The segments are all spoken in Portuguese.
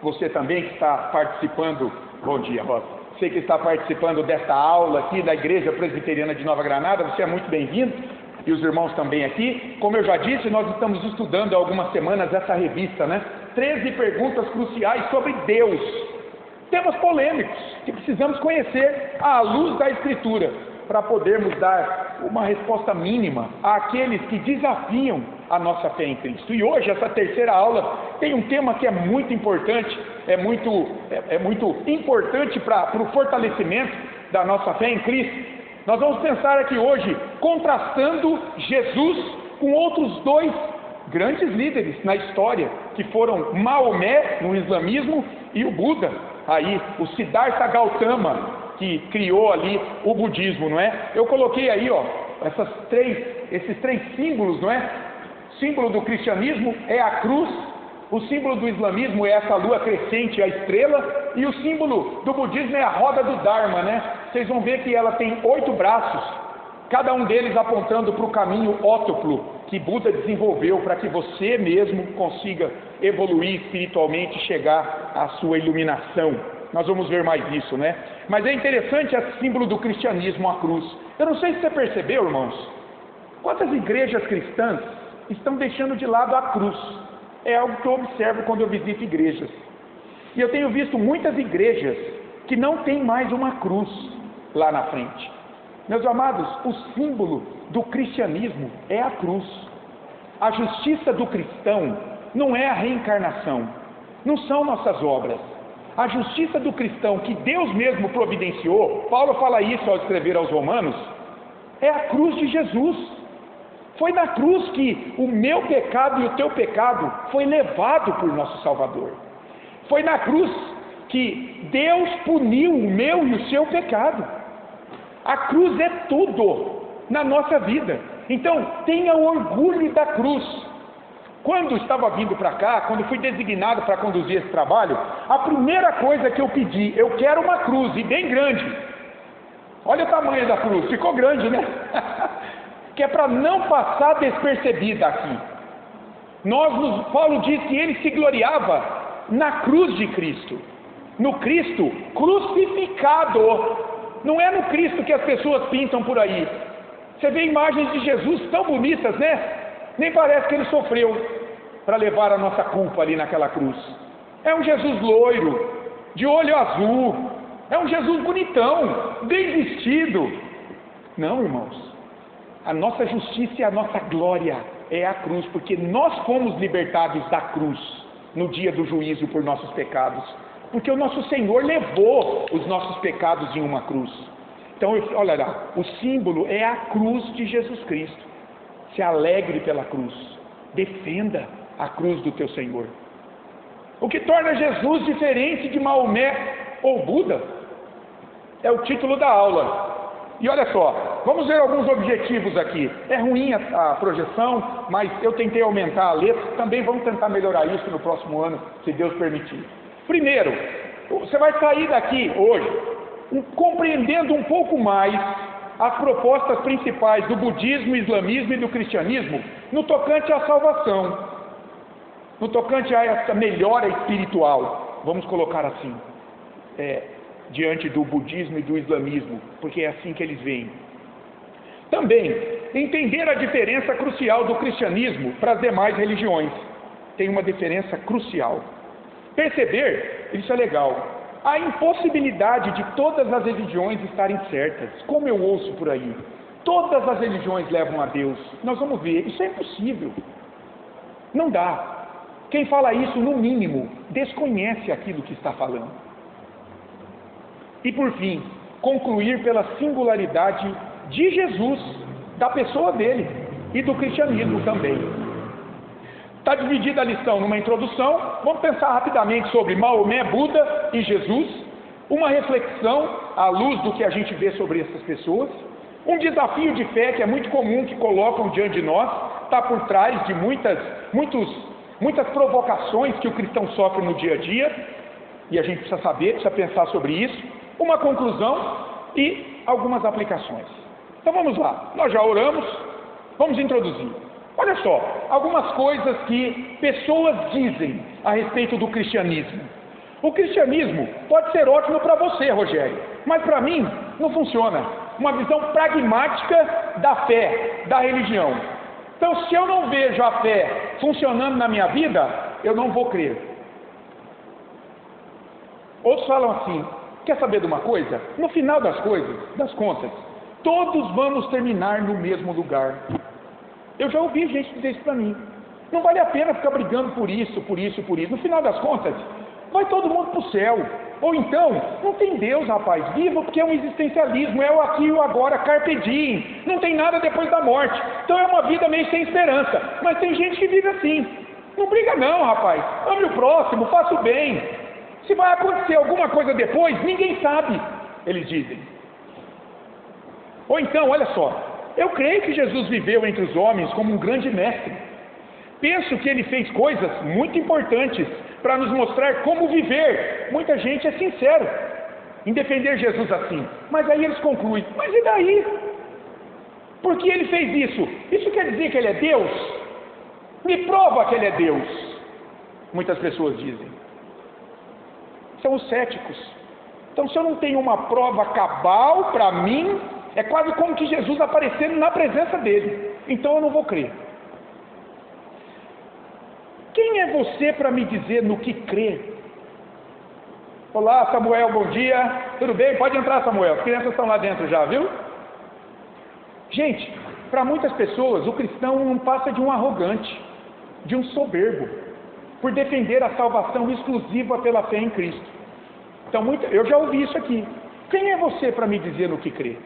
você também que está participando, bom dia, Rosa, você que está participando desta aula aqui da Igreja Presbiteriana de Nova Granada, você é muito bem-vindo, e os irmãos também aqui. Como eu já disse, nós estamos estudando há algumas semanas essa revista, né? 13 perguntas cruciais sobre Deus, temas polêmicos, que precisamos conhecer à luz da Escritura, para podermos dar uma resposta mínima àqueles que desafiam a nossa fé em Cristo. E hoje, essa terceira aula tem um tema que é muito importante, é muito importante para o fortalecimento da nossa fé em Cristo. Nós vamos pensar aqui hoje, contrastando Jesus com outros dois grandes líderes na história, que foram Maomé, no islamismo, e o Buda, aí, o Siddhartha Gautama, que criou ali o budismo, não é? Eu coloquei aí, ó, esses três símbolos, não é? O símbolo do cristianismo é a cruz, o símbolo do islamismo é essa lua crescente, a estrela, e o símbolo do budismo é a roda do Dharma, né? Vocês vão ver que ela tem 8 braços, cada um deles apontando para o caminho ótuplo que Buda desenvolveu para que você mesmo consiga evoluir espiritualmente e chegar à sua iluminação. Nós vamos ver mais isso, né? Mas é interessante esse símbolo do cristianismo, a cruz. Eu não sei se você percebeu, irmãos, quantas igrejas cristãs estão deixando de lado a cruz. É algo que eu observo quando eu visito igrejas. E eu tenho visto muitas igrejas que não tem mais uma cruz lá na frente. Meus amados, o símbolo do cristianismo é a cruz. A justiça do cristão não é a reencarnação, não são nossas obras. A justiça do cristão que Deus mesmo providenciou, Paulo fala isso ao escrever aos Romanos, é a cruz de Jesus. Foi na cruz que o meu pecado e o teu pecado foi levado por nosso Salvador. Foi na cruz que Deus puniu o meu e o seu pecado. A cruz é tudo na nossa vida. Então, tenha orgulho da cruz. Quando estava vindo para cá, quando fui designado para conduzir esse trabalho, a primeira coisa que eu pedi, eu quero uma cruz, e bem grande. Olha o tamanho da cruz, ficou grande, né? Que é para não passar despercebida aqui. Paulo diz que ele se gloriava na cruz de Cristo, no Cristo crucificado. Não é no Cristo que as pessoas pintam por aí. Você vê imagens de Jesus tão bonitas, né? Nem parece que ele sofreu para levar a nossa culpa ali naquela cruz. É um Jesus loiro, de olho azul, é um Jesus bonitão, bem vestido. Não, irmãos, a nossa justiça e a nossa glória é a cruz, porque nós fomos libertados da cruz no dia do juízo por nossos pecados, porque o nosso Senhor levou os nossos pecados em uma cruz. Então, olha lá, o símbolo é a cruz de Jesus Cristo. Se alegre pela cruz, defenda a cruz do teu Senhor. O que torna Jesus diferente de Maomé ou Buda é o título da aula. E olha só, vamos ver alguns objetivos aqui. É ruim a projeção, mas eu tentei aumentar a letra. Também vamos tentar melhorar isso no próximo ano, se Deus permitir. Primeiro, você vai sair daqui hoje compreendendo um pouco mais as propostas principais do budismo, islamismo e do cristianismo no tocante à salvação, no tocante a essa melhora espiritual, vamos colocar assim, diante do budismo e do islamismo, porque é assim que eles veem. Também, entender a diferença crucial do cristianismo para as demais religiões. Tem uma diferença crucial. Perceber, isso é legal, a impossibilidade de todas as religiões estarem certas, como eu ouço por aí. Todas as religiões levam a Deus. Nós vamos ver, isso é impossível. Não dá. Quem fala isso, no mínimo, desconhece aquilo que está falando. E por fim, concluir pela singularidade de Jesus, da pessoa dele e do cristianismo também. Está dividida a lição numa introdução. Vamos pensar rapidamente sobre Maomé, Buda e Jesus. Uma reflexão à luz do que a gente vê sobre essas pessoas. Um desafio de fé que é muito comum que colocam diante de nós. Está por trás de muitas provocações que o cristão sofre no dia a dia. E a gente precisa saber, precisa pensar sobre isso. Uma conclusão e algumas aplicações. Então vamos lá. Nós já oramos. Vamos introduzir. Olha só, algumas coisas que pessoas dizem a respeito do cristianismo. O cristianismo pode ser ótimo para você, Rogério, mas para mim não funciona. Uma visão pragmática da fé, da religião. Então, se eu não vejo a fé funcionando na minha vida, eu não vou crer. Outros falam assim: quer saber de uma coisa? No final das contas, todos vamos terminar no mesmo lugar. Eu já ouvi gente dizer isso para mim. Não vale a pena ficar brigando por isso. No final das contas, vai todo mundo para o céu. Ou então, não tem Deus, rapaz. Viva porque é um existencialismo, é o aqui e o agora, carpe diem. Não tem nada depois da morte. Então é uma vida meio sem esperança. Mas tem gente que vive assim. Não briga não, rapaz. Ame o próximo, faça o bem. Se vai acontecer alguma coisa depois, ninguém sabe, eles dizem. Ou então, olha só, eu creio que Jesus viveu entre os homens como um grande mestre. Penso que ele fez coisas muito importantes para nos mostrar como viver. Muita gente é sincero em defender Jesus assim, mas aí eles concluem: mas e daí? Por que ele fez isso? Isso quer dizer que ele é Deus? Me prova que ele é Deus. Muitas pessoas dizem. São os céticos. Então, se eu não tenho uma prova cabal para mim, é quase como que Jesus aparecendo na presença dele. Então eu não vou crer. Quem é você para me dizer no que crer? Olá, Samuel, bom dia. Tudo bem? Pode entrar, Samuel. As crianças estão lá dentro já, viu? Gente, para muitas pessoas, o cristão não passa de um arrogante, de um soberbo, por defender a salvação exclusiva pela fé em Cristo. Então, eu já ouvi isso aqui. Quem é você para me dizer no que crer?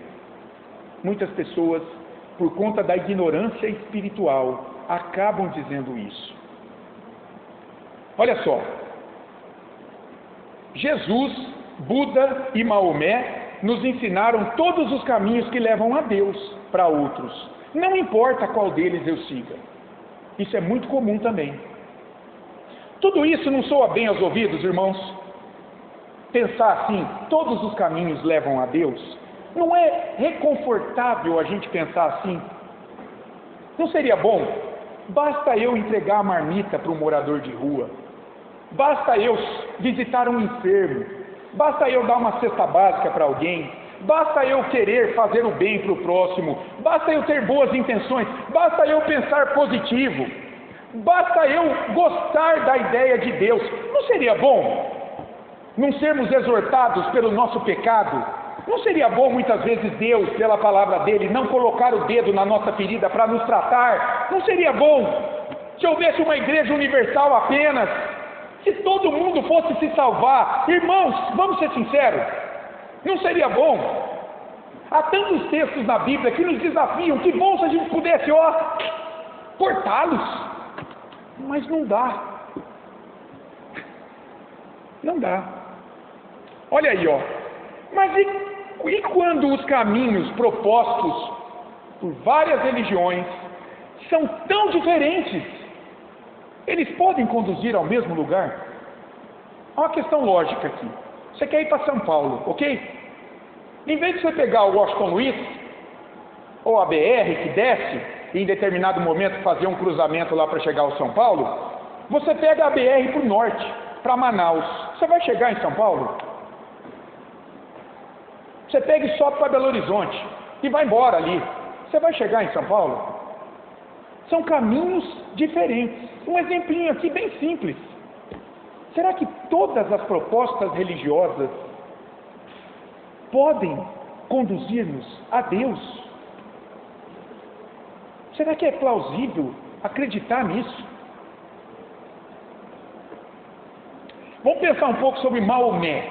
Muitas pessoas, por conta da ignorância espiritual, acabam dizendo isso. Olha só, Jesus, Buda e Maomé nos ensinaram todos os caminhos que levam a Deus para outros. Não importa qual deles eu siga. Isso é muito comum também. Tudo isso não soa bem aos ouvidos, irmãos? Pensar assim, todos os caminhos levam a Deus? Não é reconfortável a gente pensar assim? Não seria bom? Basta eu entregar a marmita para um morador de rua. Basta eu visitar um enfermo. Basta eu dar uma cesta básica para alguém. Basta eu querer fazer o bem para o próximo. Basta eu ter boas intenções. Basta eu pensar positivo. Basta eu gostar da ideia de Deus. Não seria bom não sermos exortados pelo nosso pecado? Não seria bom muitas vezes Deus, pela palavra dele, não colocar o dedo na nossa ferida para nos tratar? Não seria bom se houvesse uma igreja universal apenas? Se todo mundo fosse se salvar? Irmãos, vamos ser sinceros, não seria bom? Há tantos textos na Bíblia que nos desafiam. Que bom se a gente pudesse, cortá-los. Mas não dá. Não dá. Olha aí, Mas e quando os caminhos propostos por várias religiões são tão diferentes? Eles podem conduzir ao mesmo lugar? Há uma questão lógica aqui. Você quer ir para São Paulo, ok? Em vez de você pegar o Washington Luiz, ou a BR que desce, e em determinado momento fazer um cruzamento lá para chegar ao São Paulo, você pega a BR para o norte, para Manaus. Você vai chegar em São Paulo? Você pega e sobe para Belo Horizonte e vai embora ali. Você vai chegar em São Paulo? São caminhos diferentes. Um exemplinho aqui bem simples. Será que todas as propostas religiosas podem conduzir-nos a Deus? Será que é plausível acreditar nisso? Vamos pensar um pouco sobre Maomé,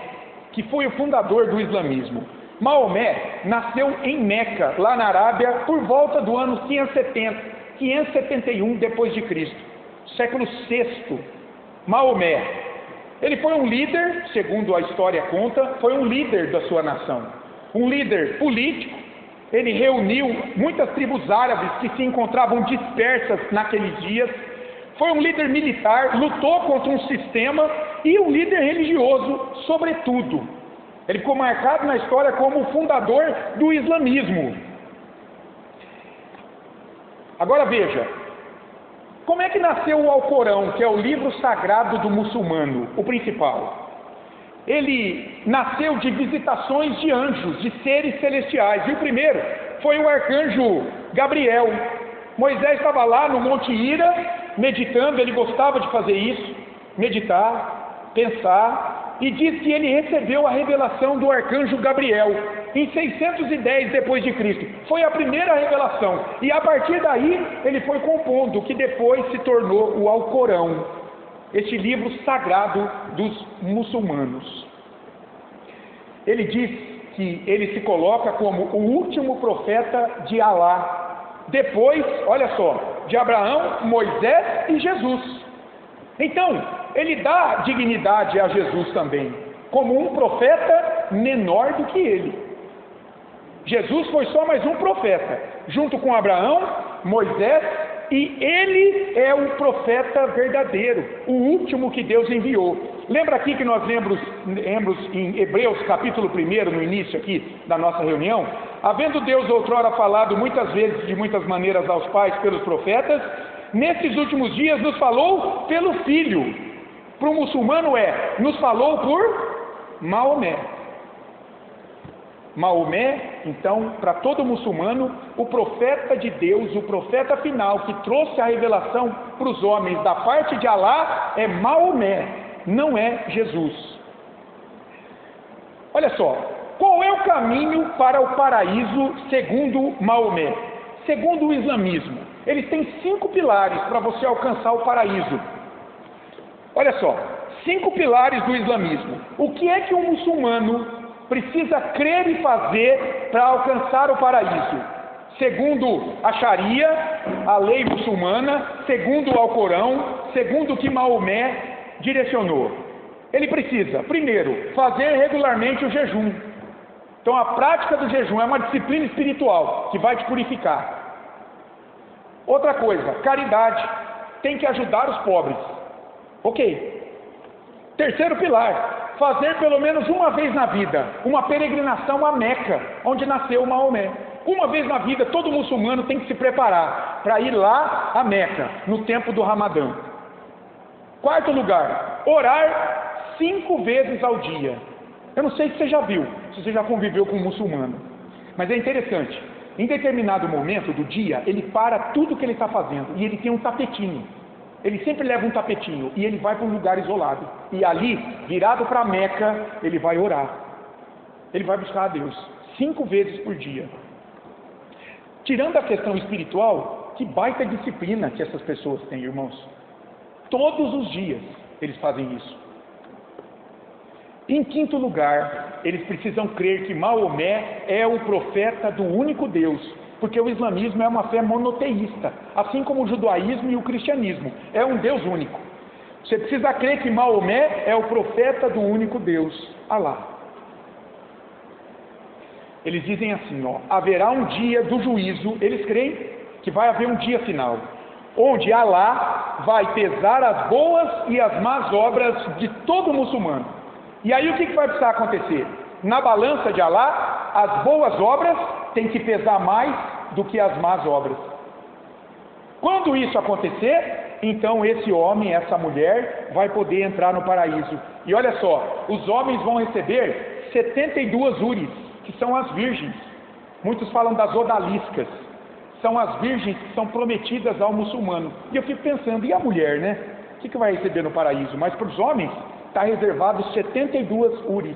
que foi o fundador do islamismo. Maomé nasceu em Meca, lá na Arábia, por volta do ano 571 depois de Cristo, século VI. Maomé, ele foi um líder, segundo a história conta, foi um líder da sua nação, um líder político. Ele reuniu muitas tribos árabes que se encontravam dispersas naqueles dias. Foi um líder militar, lutou contra um sistema, e um líder religioso, sobretudo. Ele ficou marcado na história como o fundador do islamismo. Agora veja, como é que nasceu o Alcorão, que é o livro sagrado do muçulmano, o principal? ele nasceu de visitações de anjos, de seres celestiais. E o primeiro foi o arcanjo Gabriel. Moisés estava lá no Monte Ira, meditando, ele gostava de fazer isso, meditar, pensar, e diz que ele recebeu a revelação do arcanjo Gabriel em 610 depois de Cristo. Foi a primeira revelação, e a partir daí ele foi compondo o que depois se tornou o Alcorão, este livro sagrado dos muçulmanos. Ele diz que ele se coloca como o último profeta de Alá, depois, olha só, de Abraão, Moisés e Jesus. Então, ele dá dignidade a Jesus também, como um profeta menor do que ele. Jesus foi só mais um profeta, junto com Abraão, Moisés, e ele é o profeta verdadeiro, o último que Deus enviou. Lembra aqui que nós lemos em Hebreus capítulo 1, no início aqui da nossa reunião? Havendo Deus outrora falado muitas vezes, de muitas maneiras aos pais pelos profetas, nesses últimos dias nos falou pelo Filho. Para o muçulmano nos falou por Maomé. Maomé, então, para todo muçulmano, o profeta de Deus, o profeta final que trouxe a revelação para os homens da parte de Alá é Maomé, não é Jesus. Olha só, qual é o caminho para o paraíso segundo Maomé? Segundo o islamismo, eles têm 5 pilares para você alcançar o paraíso. Olha só, 5 pilares do islamismo. O que é que um muçulmano precisa crer e fazer para alcançar o paraíso? Segundo a Sharia, a lei muçulmana, segundo o Alcorão, segundo o que Maomé direcionou. Ele precisa, primeiro, fazer regularmente o jejum. Então a prática do jejum é uma disciplina espiritual que vai te purificar. Outra coisa, caridade. Tem que ajudar os pobres. Ok. Terceiro pilar, fazer pelo menos uma vez na vida uma peregrinação a Meca, onde nasceu Maomé. Uma vez na vida, todo muçulmano tem que se preparar para ir lá a Meca, no tempo do Ramadã. Quarto lugar, orar 5 vezes ao dia. Eu não sei se você já viu, se você já conviveu com um muçulmano, mas é interessante. Em determinado momento do dia, ele para tudo que ele está fazendo e ele tem um tapetinho. Ele sempre leva um tapetinho e ele vai para um lugar isolado. E ali, virado para Meca, ele vai orar. Ele vai buscar a Deus 5 vezes por dia. Tirando a questão espiritual, que baita disciplina que essas pessoas têm, irmãos. Todos os dias eles fazem isso. Em quinto lugar, eles precisam crer que Maomé é o profeta do único Deus, porque o islamismo é uma fé monoteísta, assim como o judaísmo e o cristianismo, é um Deus único. Você precisa crer que Maomé é o profeta do único Deus, Alá. Eles dizem assim, haverá um dia do juízo, eles creem que vai haver um dia final, onde Alá vai pesar as boas e as más obras de todo muçulmano. E aí o que vai precisar acontecer? Na balança de Alá, as boas obras têm que pesar mais do que as más obras. Quando isso acontecer, então esse homem, essa mulher, vai poder entrar no paraíso. E olha só, os homens vão receber 72 úris, que são as virgens. Muitos falam das odaliscas. São as virgens que são prometidas ao muçulmano. E eu fico pensando, e a mulher, né? O que vai receber no paraíso? Mas para os homens, está reservado 72 úris,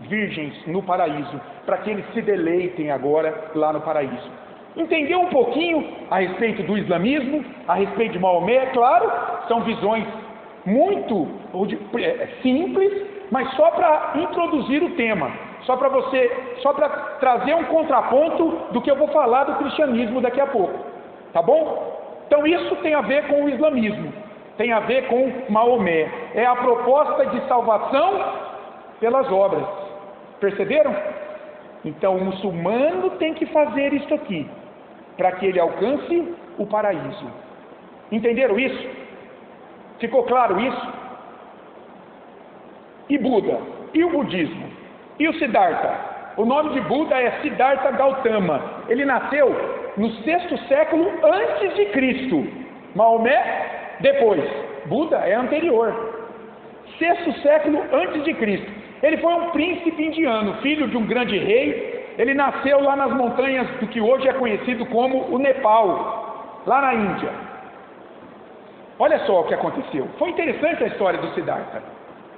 virgens no paraíso, para que eles se deleitem agora lá no paraíso. Entendeu um pouquinho a respeito do islamismo, a respeito de Maomé? Claro, são visões muito simples, mas só para introduzir o tema, só para trazer um contraponto do que eu vou falar do cristianismo daqui a pouco, tá bom? Então isso tem a ver com o islamismo, tem a ver com Maomé, é a proposta de salvação pelas obras, perceberam? Então o muçulmano tem que fazer isso aqui, para que ele alcance o paraíso. Entenderam isso? Ficou claro isso? E Buda? E o budismo? E o Siddhartha? O nome de Buda é Siddhartha Gautama. Ele nasceu no 6º século antes de Cristo. Maomé, depois. Buda é anterior. 6º século antes de Cristo. Ele foi um príncipe indiano, filho de um grande rei. Ele nasceu lá nas montanhas do que hoje é conhecido como o Nepal, lá na Índia. Olha só o que aconteceu. Foi interessante a história do Siddhartha.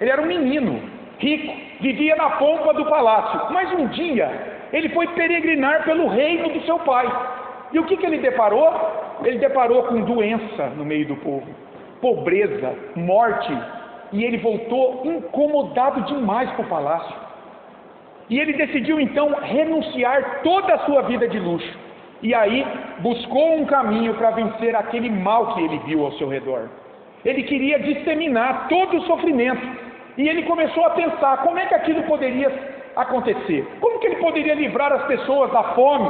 Ele era um menino, rico, vivia na pompa do palácio, mas um dia ele foi peregrinar pelo reino do seu pai. E o que ele deparou? Ele deparou com doença no meio do povo, pobreza, morte, e ele voltou incomodado demais para o palácio. E ele decidiu então renunciar toda a sua vida de luxo. E aí buscou um caminho para vencer aquele mal que ele viu ao seu redor. Ele queria disseminar todo o sofrimento. E ele começou a pensar como é que aquilo poderia acontecer. Como que ele poderia livrar as pessoas da fome,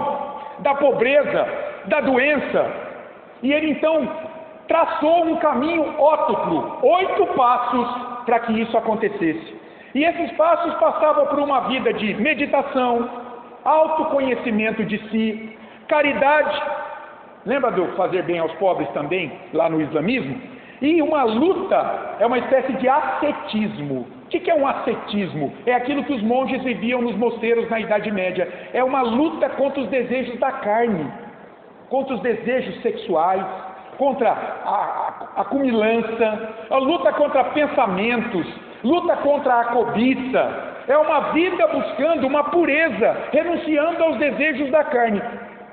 da pobreza, da doença. E ele então traçou um caminho ótuplo, 8 passos para que isso acontecesse. E esses passos passavam por uma vida de meditação, autoconhecimento de si, caridade, lembra do fazer bem aos pobres também, lá no islamismo? E uma luta, é uma espécie de ascetismo. O que é um ascetismo? É aquilo que os monges viviam nos mosteiros na Idade Média. É uma luta contra os desejos da carne, contra os desejos sexuais, contra a cumilança, a luta contra pensamentos, luta contra a cobiça. É uma vida buscando uma pureza, renunciando aos desejos da carne.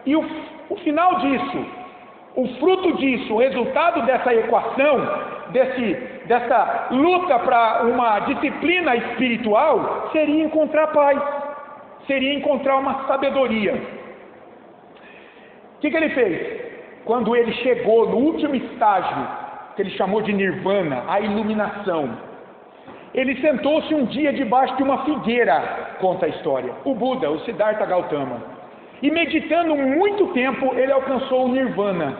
E o final disso, o fruto disso, o resultado dessa equação, dessa luta para uma disciplina espiritual, seria encontrar paz, seria encontrar uma sabedoria. O que ele fez? Quando ele chegou no último estágio, que ele chamou de nirvana, a iluminação, ele sentou-se um dia debaixo de uma figueira, conta a história, o Buda, o Siddhartha Gautama. E meditando muito tempo, ele alcançou o nirvana,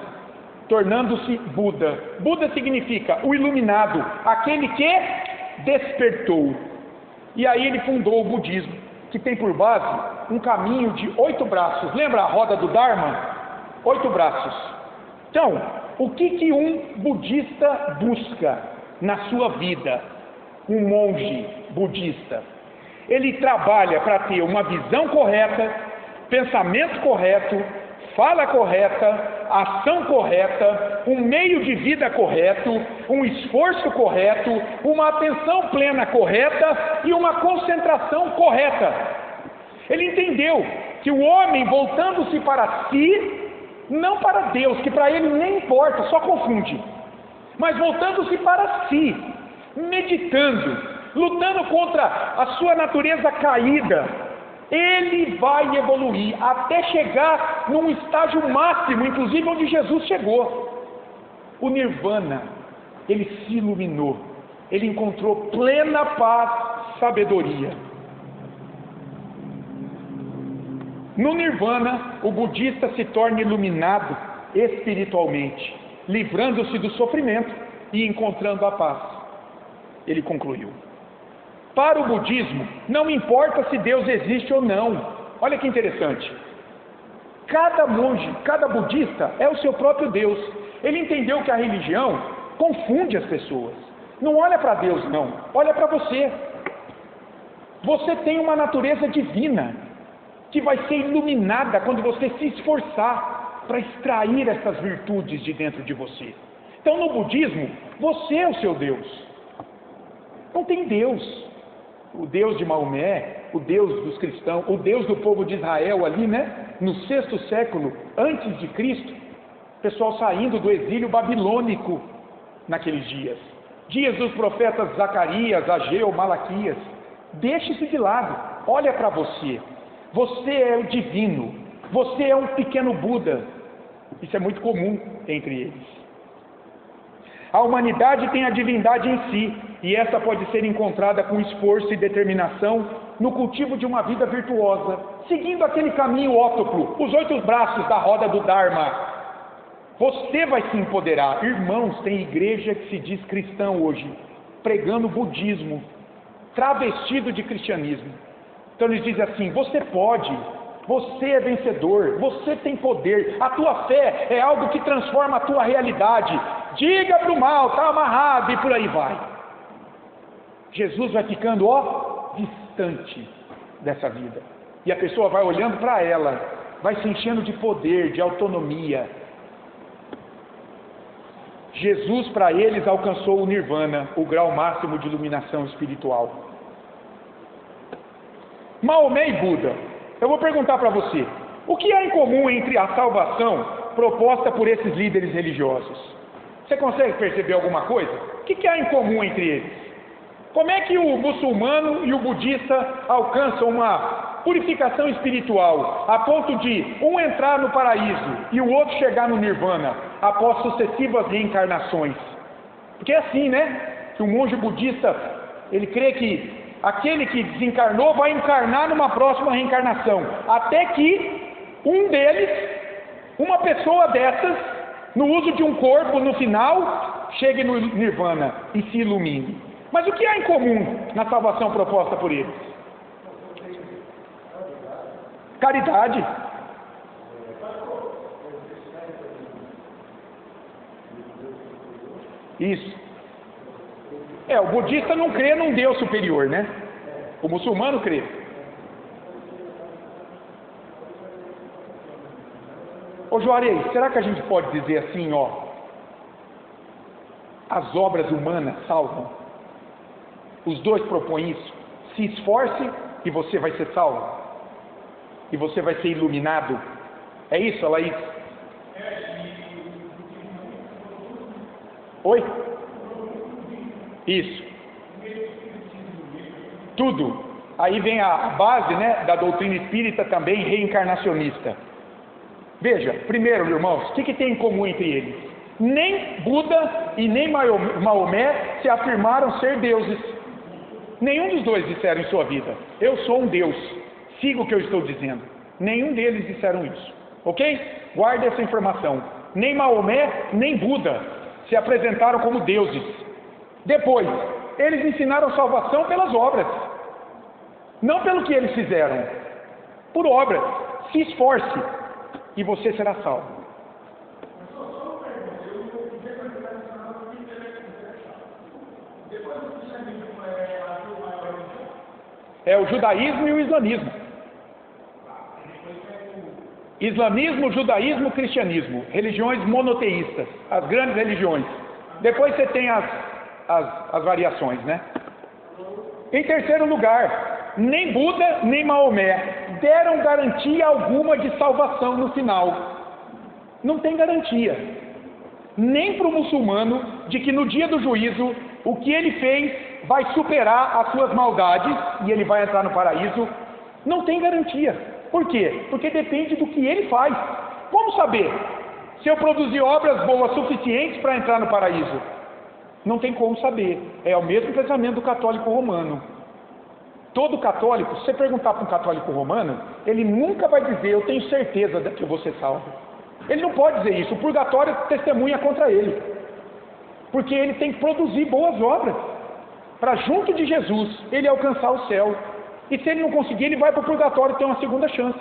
tornando-se Buda. Buda significa o iluminado, aquele que despertou. E aí ele fundou o budismo, que tem por base um caminho de 8 braços. Lembra a roda do Dharma? 8 braços. Então, o que um budista busca na sua vida? Um monge budista. Ele trabalha para ter uma visão correta, pensamento correto, fala correta, ação correta, um meio de vida correto, um esforço correto, uma atenção plena correta e uma concentração correta. Ele entendeu que o homem, voltando-se para si, não para Deus, que para ele nem importa, só confunde, mas voltando-se para si, meditando, lutando contra a sua natureza caída, ele vai evoluir até chegar num estágio máximo, inclusive onde Jesus chegou, o nirvana. Ele se iluminou, ele encontrou plena paz, sabedoria. No nirvana, o budista se torna iluminado espiritualmente, livrando-se do sofrimento e encontrando a paz. Ele concluiu: para o budismo, não importa se Deus existe ou não. Olha que interessante. Cada monge, cada budista é o seu próprio Deus. Ele entendeu que a religião confunde as pessoas. Não olha para Deus, não. Olha para você. Você tem uma natureza divina, que vai ser iluminada quando você se esforçar para extrair essas virtudes de dentro de você. Então, no budismo, você é o seu Deus. Não tem Deus. O Deus de Maomé, o Deus dos cristãos, o Deus do povo de Israel ali, né? No 6º século antes de Cristo, o pessoal saindo do exílio babilônico naqueles dias. Dias dos profetas Zacarias, Ageu, Malaquias. Deixe-se de lado, olha para você. Você é o divino, você é um pequeno Buda. Isso é muito comum entre eles. A humanidade tem a divindade em si, e essa pode ser encontrada com esforço e determinação no cultivo de uma vida virtuosa, seguindo aquele caminho ótuplo, os 8 braços da roda do Dharma. Você vai se empoderar. Irmãos, tem igreja que se diz cristão hoje, pregando budismo, travestido de cristianismo. Então eles dizem assim: você pode, você é vencedor, você tem poder, a tua fé é algo que transforma a tua realidade. Diga para o mal, está amarrado, e por aí vai. Jesus vai ficando, distante dessa vida. E a pessoa vai olhando para ela, vai se enchendo de poder, de autonomia. Jesus, para eles, alcançou o nirvana, o grau máximo de iluminação espiritual. Maomé e Buda, eu vou perguntar para você, o que há em comum entre a salvação proposta por esses líderes religiosos? Você consegue perceber alguma coisa? O que há em comum entre eles? Como é que o muçulmano e o budista alcançam uma purificação espiritual, a ponto de um entrar no paraíso e o outro chegar no nirvana, após sucessivas reencarnações? Porque é assim, né? Que o monge budista, ele crê que aquele que desencarnou vai encarnar numa próxima reencarnação, até que um deles, uma pessoa dessas, no uso de um corpo, no final, chegue no nirvana e se ilumine. Mas o que há em comum na salvação proposta por eles? Caridade. Isso. O budista não crê num Deus superior, né? O muçulmano crê. Ô Juarez, será que a gente pode dizer assim, as obras humanas salvam? Os dois propõem isso. Se esforce e você vai ser salvo. E você vai ser iluminado. É isso, Laís? Oi? Isso. Tudo. Aí vem a base, né, da doutrina espírita também reencarnacionista. Veja, primeiro, irmãos, o que tem em comum entre eles? Nem Buda e nem Maomé se afirmaram ser deuses. Nenhum dos dois disseram em sua vida, eu sou um Deus, siga o que eu estou dizendo. Nenhum deles disseram isso, ok? Guarde essa informação. Nem Maomé, nem Buda se apresentaram como deuses. Depois, eles ensinaram salvação pelas obras, não pelo que eles fizeram, por obras. Se esforce e você será salvo. É o judaísmo e o islamismo. Islamismo, judaísmo, cristianismo. Religiões monoteístas. As grandes religiões. Depois você tem as variações, né? Em terceiro lugar, nem Buda, nem Maomé deram garantia alguma de salvação no final. Não tem garantia. Nem para o muçulmano de que no dia do juízo, o que ele fez vai superar as suas maldades e ele vai entrar no paraíso. Não tem garantia. Por quê? Porque depende do que ele faz. Vamos saber se eu produzir obras boas suficientes para entrar no paraíso. Não tem como saber. É o mesmo pensamento do católico romano. Todo católico, se você perguntar para um católico romano, ele nunca vai dizer, eu tenho certeza de que eu vou ser salvo. Ele não pode dizer isso. O purgatório testemunha contra ele. Porque ele tem que produzir boas obras para junto de Jesus ele alcançar o céu. E se ele não conseguir, ele vai para o purgatório ter uma segunda chance.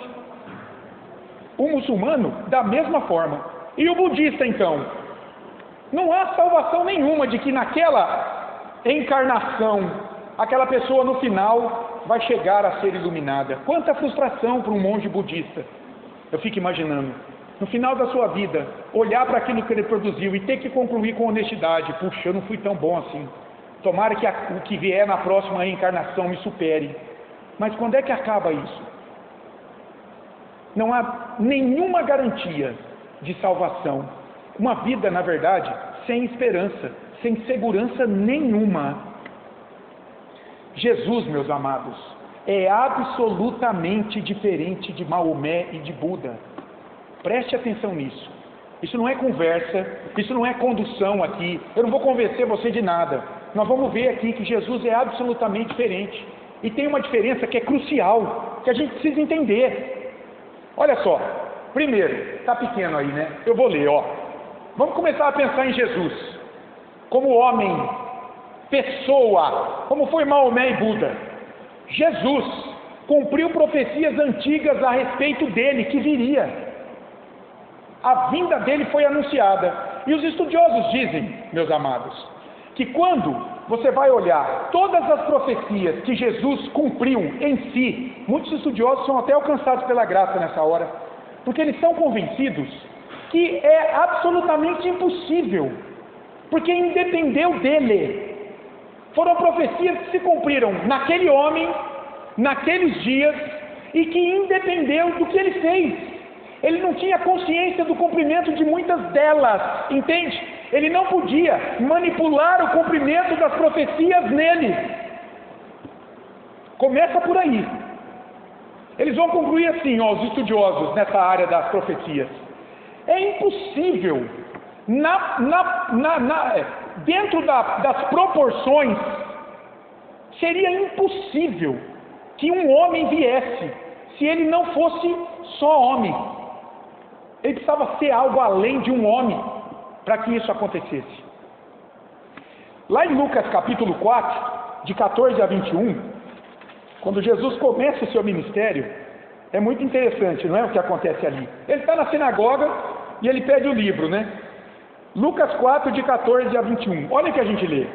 O muçulmano, da mesma forma. E o budista, então? Não há salvação nenhuma de que naquela encarnação, aquela pessoa no final vai chegar a ser iluminada. Quanta frustração para um monge budista. Eu fico imaginando, no final da sua vida, olhar para aquilo que ele produziu e ter que concluir com honestidade. Puxa, eu não fui tão bom assim. Tomara que o que vier na próxima reencarnação me supere. Mas quando é que acaba isso? Não há nenhuma garantia de salvação. Uma vida, na verdade, sem esperança, sem segurança nenhuma. Jesus, meus amados, é absolutamente diferente de Maomé e de Buda. Preste atenção nisso. Isso não é conversa, isso não é condução aqui. Eu não vou convencer você de nada. Nós vamos ver aqui que Jesus é absolutamente diferente. E tem uma diferença que é crucial, que a gente precisa entender. Olha só, primeiro, está pequeno aí, né? Eu vou ler, Vamos começar a pensar em Jesus, como homem, pessoa, como foi Maomé e Buda. Jesus cumpriu profecias antigas a respeito dele, que viria. A vinda dele foi anunciada. E os estudiosos dizem, meus amados, que quando você vai olhar todas as profecias que Jesus cumpriu em si, muitos estudiosos são até alcançados pela graça nessa hora, porque eles são convencidos que é absolutamente impossível, porque independeu dele. Foram profecias que se cumpriram naquele homem, naqueles dias, e que independeu do que ele fez. Ele não tinha consciência do cumprimento de muitas delas, entende? Ele não podia manipular o cumprimento das profecias nele. Começa por aí. Eles vão concluir assim, ó, os estudiosos nessa área das profecias. É impossível, dentro das proporções, seria impossível que um homem viesse, se ele não fosse só homem. Ele precisava ser algo além de um homem, para que isso acontecesse. Lá em Lucas capítulo 4, de 14 a 21, quando Jesus começa o seu ministério, é muito interessante, não é, o que acontece ali. Ele está na sinagoga e ele pede o livro, né? Lucas 4, de 14 a 21, olha o que a gente lê.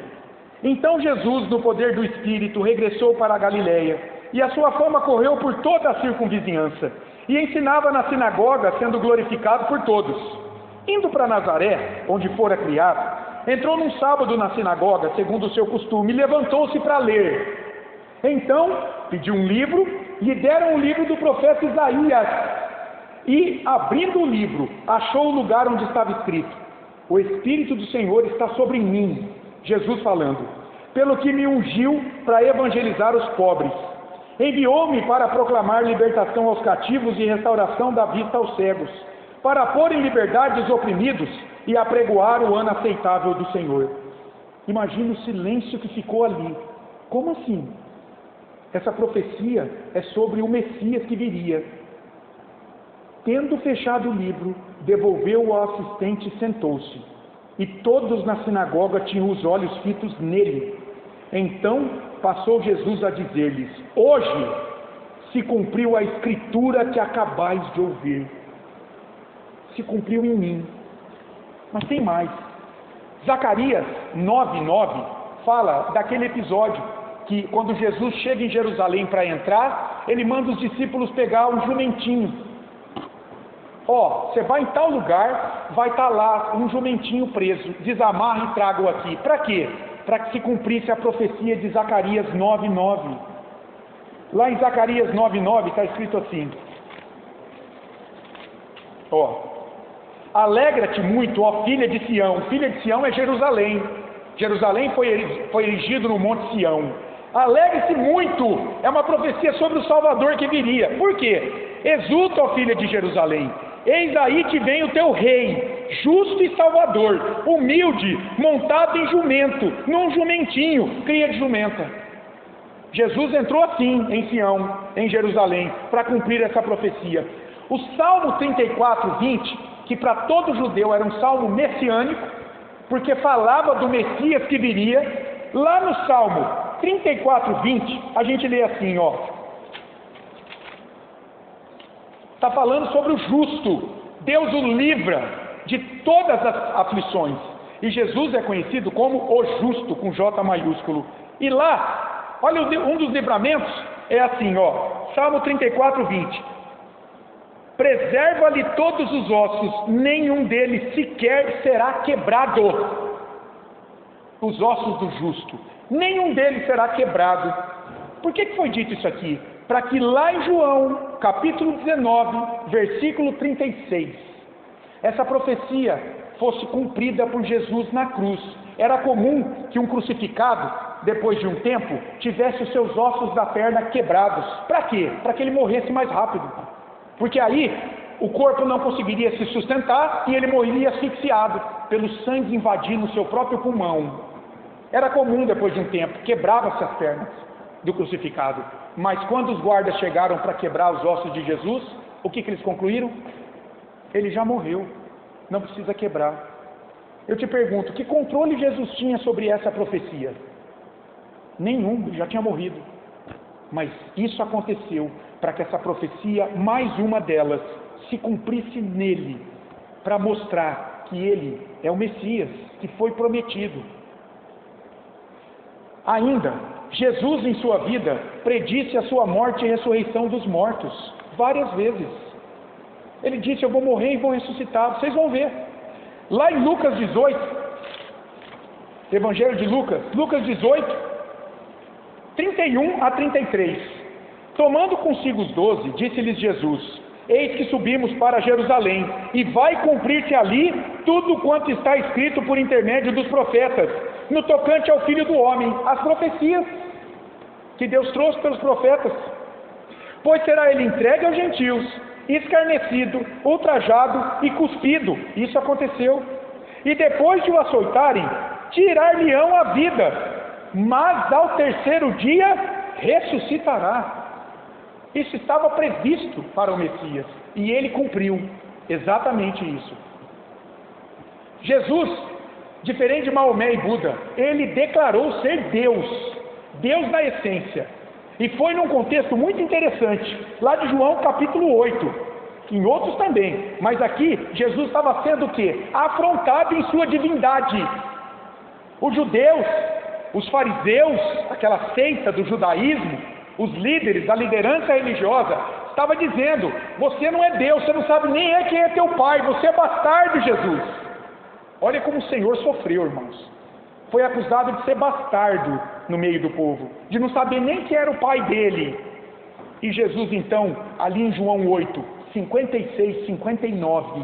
Então Jesus, no poder do Espírito, regressou para a Galileia, e a sua fama correu por toda a circunvizinhança, e ensinava na sinagoga, sendo glorificado por todos. Indo para Nazaré, onde fora criado, entrou num sábado na sinagoga, segundo o seu costume, e levantou-se para ler. Então, pediu um livro, lhe deram o livro do profeta Isaías, e, abrindo o livro, achou o lugar onde estava escrito: o Espírito do Senhor está sobre mim, Jesus falando, pelo que me ungiu para evangelizar os pobres. Enviou-me para proclamar libertação aos cativos e restauração da vista aos cegos, para pôr em liberdade os oprimidos e apregoar o ano aceitável do Senhor. Imagina o silêncio que ficou ali. Como assim? Essa profecia é sobre o Messias que viria. Tendo fechado o livro, devolveu-o ao assistente e sentou-se. E todos na sinagoga tinham os olhos fitos nele. Então passou Jesus a dizer-lhes: hoje se cumpriu a escritura que acabais de ouvir. Se cumpriu em mim. Mas tem mais. Zacarias 9:9 fala daquele episódio que quando Jesus chega em Jerusalém para entrar, ele manda os discípulos pegar um jumentinho. Ó, você vai em tal lugar, vai estar lá um jumentinho preso, desamarra e traga-o aqui. Para quê? Para que se cumprisse a profecia de Zacarias 9:9. Lá em Zacarias 9:9 está escrito assim, ó: alegra-te muito, ó filha de Sião. Filha de Sião é Jerusalém. Jerusalém foi erigido no monte Sião. Alegre-se muito, é uma profecia sobre o Salvador que viria. Por quê? Exulta, ó filha de Jerusalém, eis aí que vem o teu rei, justo e salvador, humilde, montado em jumento, num jumentinho, cria de jumenta. Jesus entrou assim em Sião, em Jerusalém, para cumprir essa profecia. O Salmo 34:20, que para todo judeu era um salmo messiânico, porque falava do Messias que viria, lá no Salmo 34:20, a gente lê assim, ó. Está falando sobre o justo. Deus o livra de todas as aflições. E Jesus é conhecido como o justo, com J maiúsculo. E lá, olha, um dos livramentos é assim, ó. Salmo 34:20. Preserva-lhe todos os ossos, nenhum deles sequer será quebrado. Os ossos do justo, nenhum deles será quebrado. Por que foi dito isso aqui? Para que lá em João, capítulo 19, versículo 36, essa profecia fosse cumprida por Jesus na cruz. Era comum que um crucificado, depois de um tempo, tivesse os seus ossos da perna quebrados. Para quê? Para que ele morresse mais rápido. Porque aí o corpo não conseguiria se sustentar e ele morreria asfixiado pelo sangue invadindo o seu próprio pulmão. Era comum, depois de um tempo, quebrava-se as pernas do crucificado. Mas quando os guardas chegaram para quebrar os ossos de Jesus, o que eles concluíram? Ele já morreu, não precisa quebrar. Eu te pergunto, que controle Jesus tinha sobre essa profecia? Nenhum, ele já tinha morrido. Mas isso aconteceu para que essa profecia, mais uma delas, se cumprisse nele, para mostrar que ele é o Messias que foi prometido. Ainda, Jesus em sua vida predisse a sua morte e ressurreição dos mortos, várias vezes. Ele disse: eu vou morrer e vou ressuscitar, vocês vão ver. Lá em Lucas 18, Evangelho de Lucas, Lucas 18, 31 a 33. Tomando consigo os 12, disse-lhes Jesus: eis que subimos para Jerusalém, e vai cumprir-se ali tudo quanto está escrito por intermédio dos profetas, no tocante ao Filho do Homem, as profecias que Deus trouxe pelos profetas. Pois será ele entregue aos gentios, escarnecido, ultrajado e cuspido. Isso aconteceu. E depois de o açoitarem, tirar-lhe-ão a vida, mas ao terceiro dia ressuscitará. Isso estava previsto para o Messias, e ele cumpriu exatamente isso. Jesus, diferente de Maomé e Buda, ele declarou ser Deus, Deus na essência, e foi num contexto muito interessante, lá de João capítulo 8, em outros também, mas aqui Jesus estava sendo o quê? Afrontado em sua divindade. Os judeus, os fariseus, aquela seita do judaísmo, os líderes, a liderança religiosa, estava dizendo: você não é Deus, você não sabe nem quem é teu pai, você é bastardo, Jesus. Olha como o Senhor sofreu, irmãos. Foi acusado de ser bastardo no meio do povo, de não saber nem quem era o pai dele. E Jesus então, ali em João 8, 56, 59,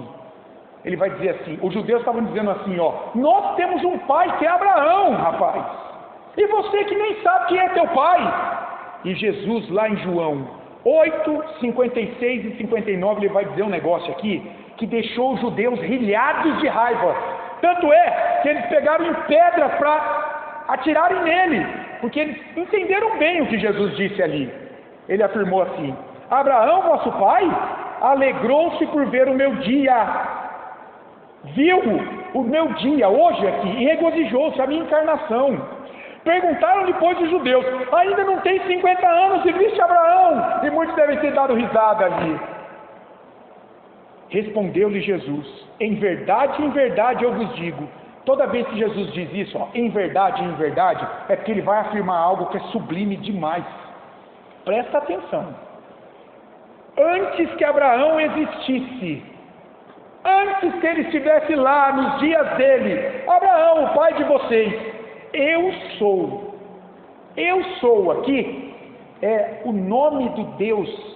ele vai dizer assim, os judeus estavam dizendo assim, nós temos um pai que é Abraão, rapaz, e você que nem sabe quem é teu pai. E Jesus lá em João 8, 56 e 59, ele vai dizer um negócio aqui, que deixou os judeus rilhados de raiva. Tanto é que eles pegaram em pedras para atirarem nele, porque eles entenderam bem o que Jesus disse ali. Ele afirmou assim: Abraão, vosso pai, alegrou-se por ver o meu dia, viu o meu dia hoje aqui, e regozijou-se, a minha encarnação. Perguntaram depois os judeus: ainda não tem 50 anos e viste Abraão? E muitos devem ter dado risada ali. Respondeu-lhe Jesus: em verdade eu vos digo. Toda vez que Jesus diz isso, em verdade, é porque ele vai afirmar algo que é sublime demais. Presta atenção. Antes que Abraão existisse, antes que ele estivesse lá nos dias dele, Abraão, o pai de vocês, eu sou aqui, é o nome do Deus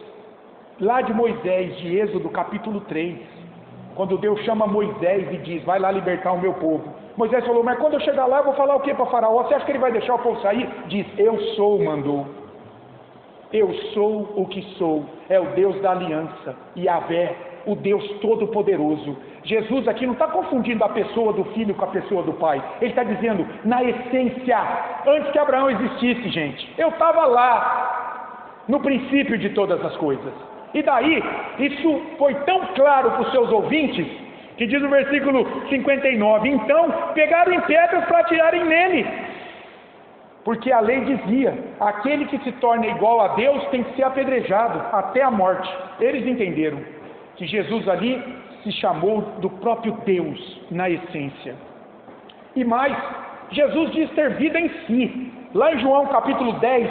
lá de Moisés, de Êxodo capítulo 3, quando Deus chama Moisés e diz: vai lá libertar o meu povo. Moisés falou: mas quando eu chegar lá eu vou falar o que para Faraó? Você acha que ele vai deixar o povo sair? Diz: eu sou, mandou. Eu sou o que sou, é o Deus da aliança, Yahvé, o Deus todo-poderoso. Jesus aqui não está confundindo a pessoa do Filho com a pessoa do Pai. Ele está dizendo, na essência, antes que Abraão existisse, gente, eu estava lá, no princípio de todas as coisas. E daí, isso foi tão claro para os seus ouvintes, que diz no versículo 59, então pegaram em pedras para atirarem nele, porque a lei dizia, aquele que se torna igual a Deus tem que ser apedrejado até a morte. Eles entenderam que Jesus ali se chamou do próprio Deus na essência. E mais, Jesus diz ter vida em si. Lá em João capítulo 10,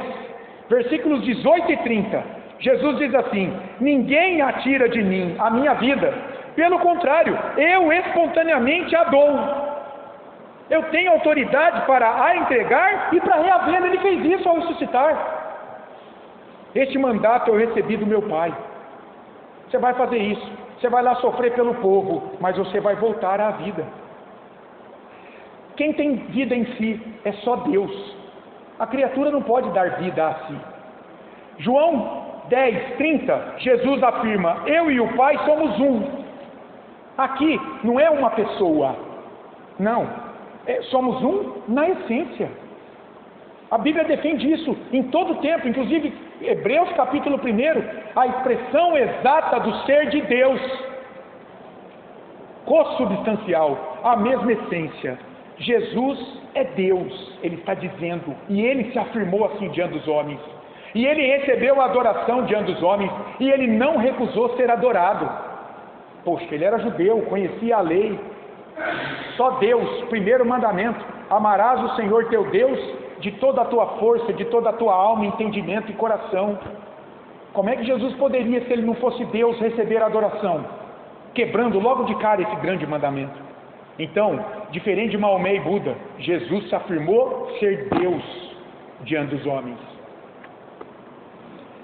versículos 18 e 30, Jesus diz assim: ninguém atira de mim a minha vida, pelo contrário, eu espontaneamente a dou. Eu tenho autoridade para a entregar e para reavê-la. Ele fez isso ao ressuscitar. Este mandato eu recebi do meu Pai. Você vai fazer isso, você vai lá sofrer pelo povo, mas você vai voltar à vida. Quem tem vida em si é só Deus. A criatura não pode dar vida a si. João 10, 30, Jesus afirma: eu e o Pai somos um. Aqui não é uma pessoa, não, somos um na essência. A Bíblia defende isso em todo o tempo, inclusive Hebreus capítulo 1, a expressão exata do ser de Deus, consubstancial, a mesma essência. Jesus é Deus, ele está dizendo, e ele se afirmou assim diante dos homens, e ele recebeu a adoração diante dos homens, e ele não recusou ser adorado. Poxa, ele era judeu, conhecia a lei. Só Deus, primeiro mandamento: amarás o Senhor teu Deus de toda a tua força, de toda a tua alma, entendimento e coração. Como é que Jesus poderia, se ele não fosse Deus, receber a adoração? Quebrando logo de cara esse grande mandamento. Então, diferente de Maomé e Buda, Jesus se afirmou ser Deus diante dos homens.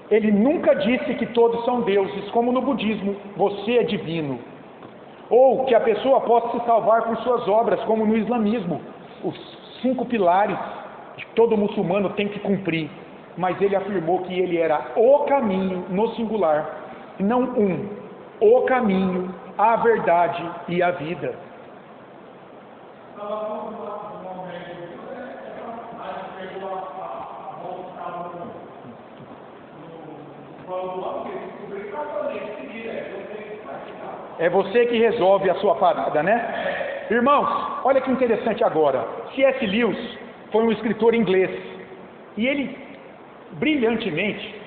Ele nunca disse que todos são deuses, como no budismo, você é divino. Ou que a pessoa possa se salvar por suas obras, como no islamismo, os 5 pilares que todo muçulmano tem que cumprir. Mas ele afirmou que ele era o caminho, no singular, não o caminho, a verdade e a vida. É você que resolve a sua parada, né? Irmãos, olha que interessante agora. C.S. Lewis foi um escritor inglês. E ele, brilhantemente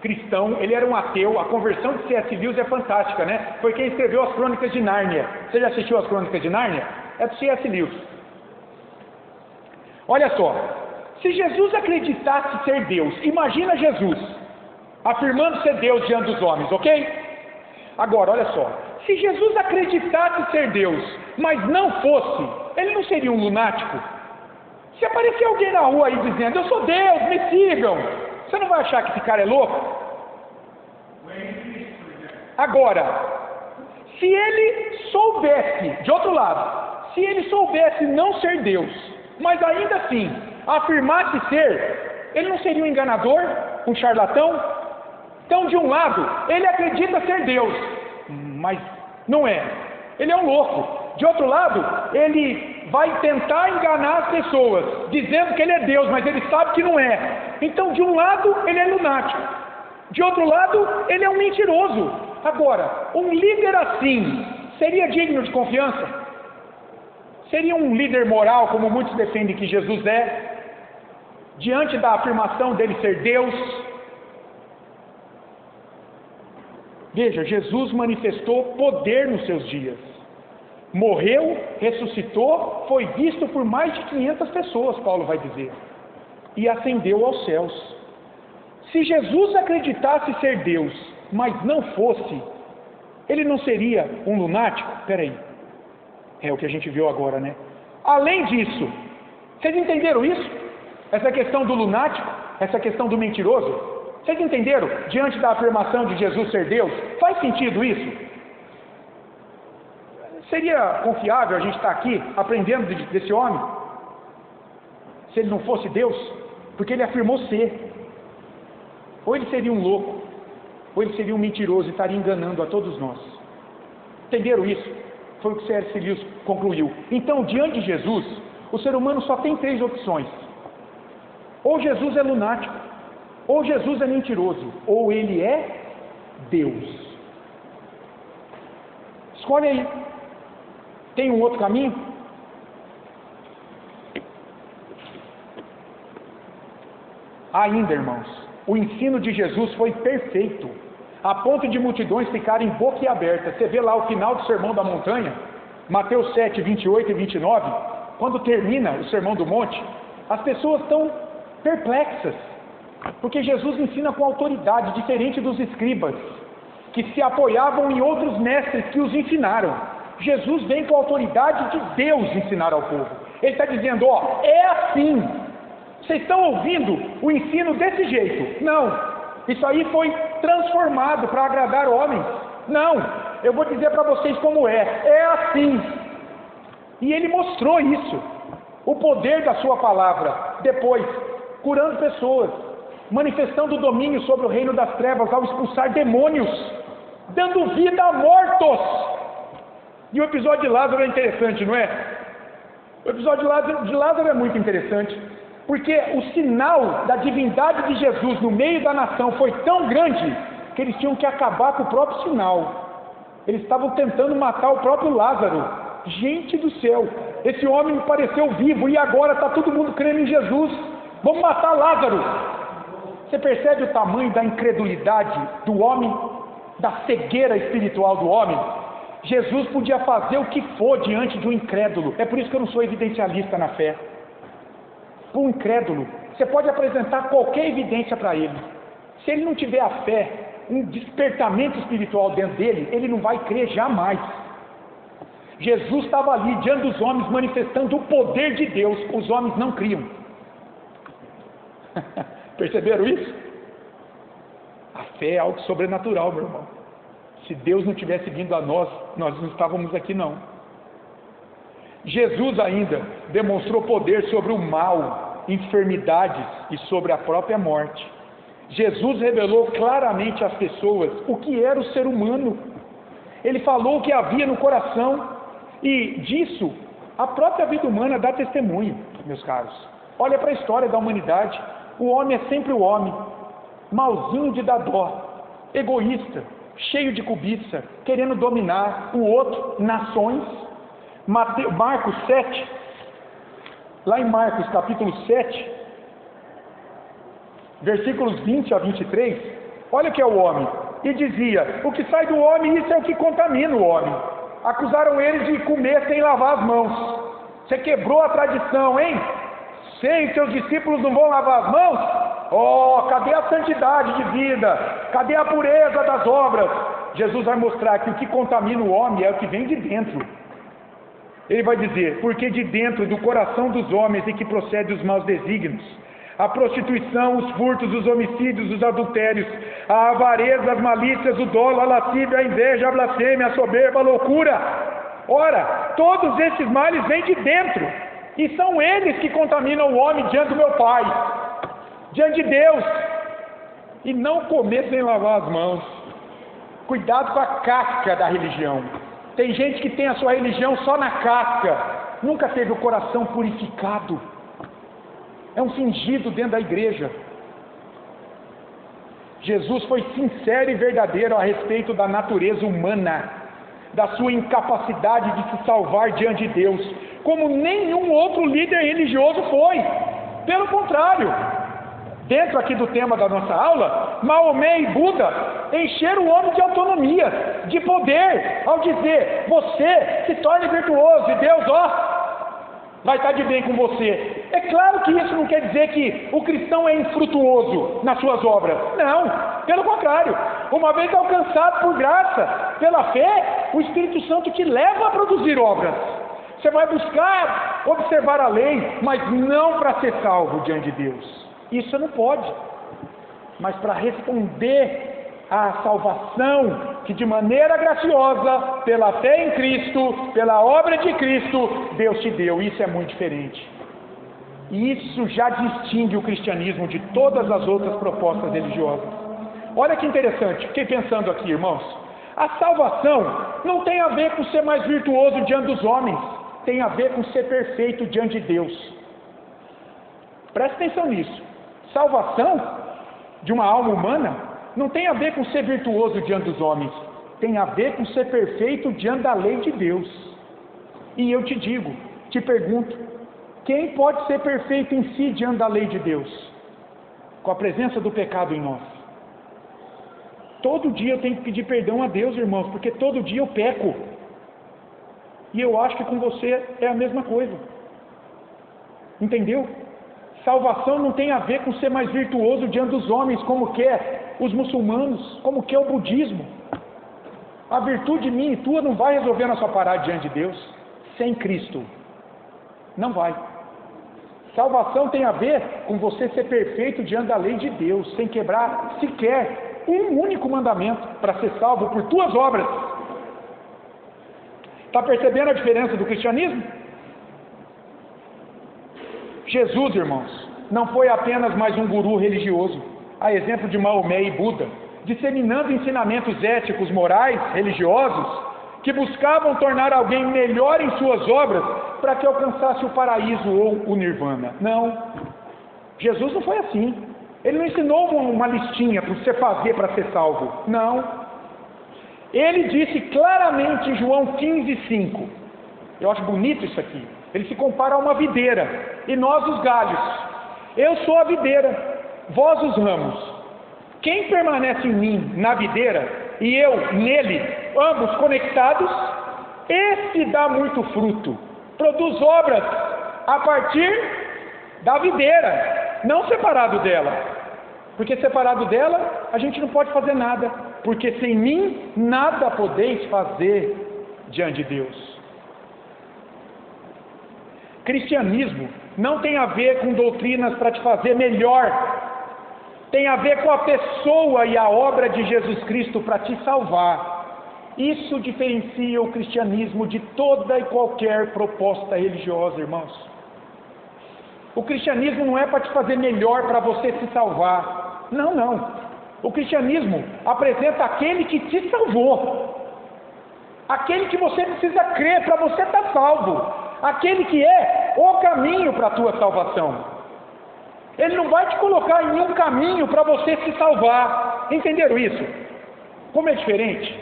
cristão, ele era um ateu. A conversão de C.S. Lewis é fantástica, né? Foi quem escreveu as Crônicas de Nárnia. Você já assistiu as Crônicas de Nárnia? É do C.S. Lewis. Olha só. Se Jesus acreditasse ser Deus, imagina Jesus afirmando ser Deus diante dos homens, ok? Agora, olha só. Se Jesus acreditasse ser Deus, mas não fosse, ele não seria um lunático? Se aparecer alguém na rua aí dizendo, eu sou Deus, me sigam, você não vai achar que esse cara é louco? Agora, se ele soubesse, de outro lado, se ele soubesse não ser Deus, mas ainda assim afirmasse ser, ele não seria um enganador, um charlatão? Então, de um lado, ele acredita ser Deus, mas não é. Ele é um louco. De outro lado, ele vai tentar enganar as pessoas, dizendo que ele é Deus, mas ele sabe que não é. Então, de um lado, ele é lunático. De outro lado, ele é um mentiroso. Agora, um líder assim, seria digno de confiança? Seria um líder moral, como muitos defendem que Jesus é? Diante da afirmação dele ser Deus? Veja, Jesus manifestou poder nos seus dias. Morreu, ressuscitou, foi visto por mais de 500 pessoas, Paulo vai dizer. E ascendeu aos céus. Se Jesus acreditasse ser Deus, mas não fosse, ele não seria um lunático? Peraí. É o que a gente viu agora, né? Além disso, vocês entenderam isso? Essa questão do lunático, essa questão do mentiroso? Vocês entenderam? Diante da afirmação de Jesus ser Deus, faz sentido isso? Seria confiável a gente estar aqui aprendendo desse homem? Se ele não fosse Deus? Porque ele afirmou ser. Ou ele seria um louco, ou ele seria um mentiroso e estaria enganando a todos nós. Entenderam isso? Foi o que C.S. Lewis concluiu. Então, diante de Jesus, o ser humano só tem 3 opções. Ou Jesus é lunático, ou Jesus é mentiroso, ou ele é Deus. Escolhe aí. Tem um outro caminho? Ainda, irmãos, o ensino de Jesus foi perfeito, a ponto de multidões ficarem boquiabertas. Você vê lá o final do Sermão da Montanha, Mateus 7, 28 e 29, quando termina o Sermão do Monte, as pessoas estão perplexas, porque Jesus ensina com autoridade, diferente dos escribas, que se apoiavam em outros mestres que os ensinaram. Jesus vem com a autoridade de Deus ensinar ao povo. Ele está dizendo, ó, é assim. Vocês estão ouvindo o ensino desse jeito? Não. Isso aí foi transformado para agradar homens. Não. Eu vou dizer para vocês como é. É assim. E ele mostrou isso. O poder da sua palavra. Depois, curando pessoas, manifestando o domínio sobre o reino das trevas ao expulsar demônios, dando vida a mortos. E o episódio de Lázaro é interessante, não é? O episódio de Lázaro é muito interessante, porque o sinal da divindade de Jesus no meio da nação foi tão grande que eles tinham que acabar com o próprio sinal. Eles estavam tentando matar o próprio Lázaro. Gente do céu, esse homem me pareceu vivo e agora está todo mundo crendo em Jesus. Vamos matar Lázaro. Você percebe o tamanho da incredulidade do homem, da cegueira espiritual do homem? Jesus podia fazer o que for diante de um incrédulo. É por isso que eu não sou evidencialista na fé. para um incrédulo, você pode apresentar qualquer evidência para ele. Se ele não tiver a fé, um despertamento espiritual dentro dele, ele não vai crer jamais. Jesus estava ali diante dos homens manifestando o poder de Deus, os homens não criam. Perceberam isso? A fé é algo sobrenatural, meu irmão. Se Deus não tivesse vindo a nós, nós não estávamos aqui não. Jesus ainda demonstrou poder sobre o mal, enfermidades e sobre a própria morte. Jesus revelou claramente às pessoas o que era o ser humano. Ele falou o que havia no coração, e disso a própria vida humana dá testemunho, meus caros. Olha para a história da humanidade. O homem é sempre o homem, malzinho de dar dó, egoísta, cheio de cobiça, querendo dominar o outro, nações. Marcos 7, lá em Marcos capítulo 7, versículos 20 a 23, olha o que é o homem. E dizia: o que sai do homem, isso é o que contamina o homem. Acusaram ele de comer sem lavar as mãos. Você quebrou a tradição, hein? Sei, seus discípulos não vão lavar as mãos? Oh, cadê a santidade de vida? Cadê a pureza das obras? Jesus vai mostrar que o que contamina o homem é o que vem de dentro. Ele vai dizer: porque de dentro do coração dos homens é que procede os maus desígnios, a prostituição, os furtos, os homicídios, os adultérios, a avareza, as malícias, o dolo, a lascívia, a inveja, a blasfêmia, a soberba, a loucura. Ora, todos esses males vêm de dentro, e são eles que contaminam o homem diante do meu Pai, diante de Deus. E não comer sem lavar as mãos. Cuidado com a casca da religião. Tem gente que tem a sua religião só na casca, nunca teve o coração purificado. É um fingido dentro da igreja. Jesus foi sincero e verdadeiro a respeito da natureza humana, da sua incapacidade de se salvar diante de Deus, como nenhum outro líder religioso foi. Pelo contrário, dentro aqui do tema da nossa aula, Maomé e Buda encheram o homem de autonomia, de poder, ao dizer: você se torne virtuoso e Deus, vai estar de bem com você. É claro que isso não quer dizer que o cristão é infrutuoso nas suas obras. Não, pelo contrário. Uma vez alcançado por graça, pela fé, o Espírito Santo te leva a produzir obras. Você vai buscar observar a lei, mas não para ser salvo diante de Deus. Isso você não pode. Mas para responder à salvação, que de maneira graciosa, pela fé em Cristo, pela obra de Cristo, Deus te deu. Isso é muito diferente. E isso já distingue o cristianismo de todas as outras propostas religiosas. Olha que interessante, fiquei pensando aqui, irmãos. A salvação não tem a ver com ser mais virtuoso diante dos homens, tem a ver com ser perfeito diante de Deus. Preste atenção nisso. Salvação de uma alma humana não tem a ver com ser virtuoso diante dos homens, tem a ver com ser perfeito diante da lei de Deus. E eu te digo, te pergunto, quem pode ser perfeito em si diante da lei de Deus? Com a presença do pecado em nós. Todo dia eu tenho que pedir perdão a Deus, irmãos, porque todo dia eu peco. E eu acho que com você é a mesma coisa. Entendeu? Salvação não tem a ver com ser mais virtuoso diante dos homens, como quer os muçulmanos, como quer o budismo. A virtude minha e tua não vai resolver nossa parada diante de Deus sem Cristo. Não vai. Salvação tem a ver com você ser perfeito diante da lei de Deus, sem quebrar sequer um único mandamento para ser salvo por tuas obras. Está percebendo a diferença do cristianismo? Jesus, irmãos, não foi apenas mais um guru religioso, a exemplo de Maomé e Buda, disseminando ensinamentos éticos, morais, religiosos, que buscavam tornar alguém melhor em suas obras para que alcançasse o paraíso ou o nirvana. Não. Jesus não foi assim. Ele não ensinou uma listinha para você fazer para ser salvo. Não. Ele disse claramente em João 15:5. Eu acho bonito isso aqui. Ele se compara a uma videira, e nós os galhos. Eu sou a videira, vós os ramos. Quem permanece em mim, na videira, e eu nele, ambos conectados, esse dá muito fruto, produz obras a partir da videira, não separado dela. Porque separado dela, a gente não pode fazer nada. Porque sem mim, nada podeis fazer diante de Deus. Cristianismo não tem a ver com doutrinas para te fazer melhor. Tem a ver com a pessoa e a obra de Jesus Cristo para te salvar. Isso diferencia o cristianismo de toda e qualquer proposta religiosa, irmãos. O cristianismo não é para te fazer melhor para você se salvar. Não, não. O cristianismo apresenta aquele que te salvou. Aquele que você precisa crer para você estar salvo. Aquele que é o caminho para a tua salvação. Ele não vai te colocar em nenhum caminho para você se salvar. Entenderam isso? Como é diferente?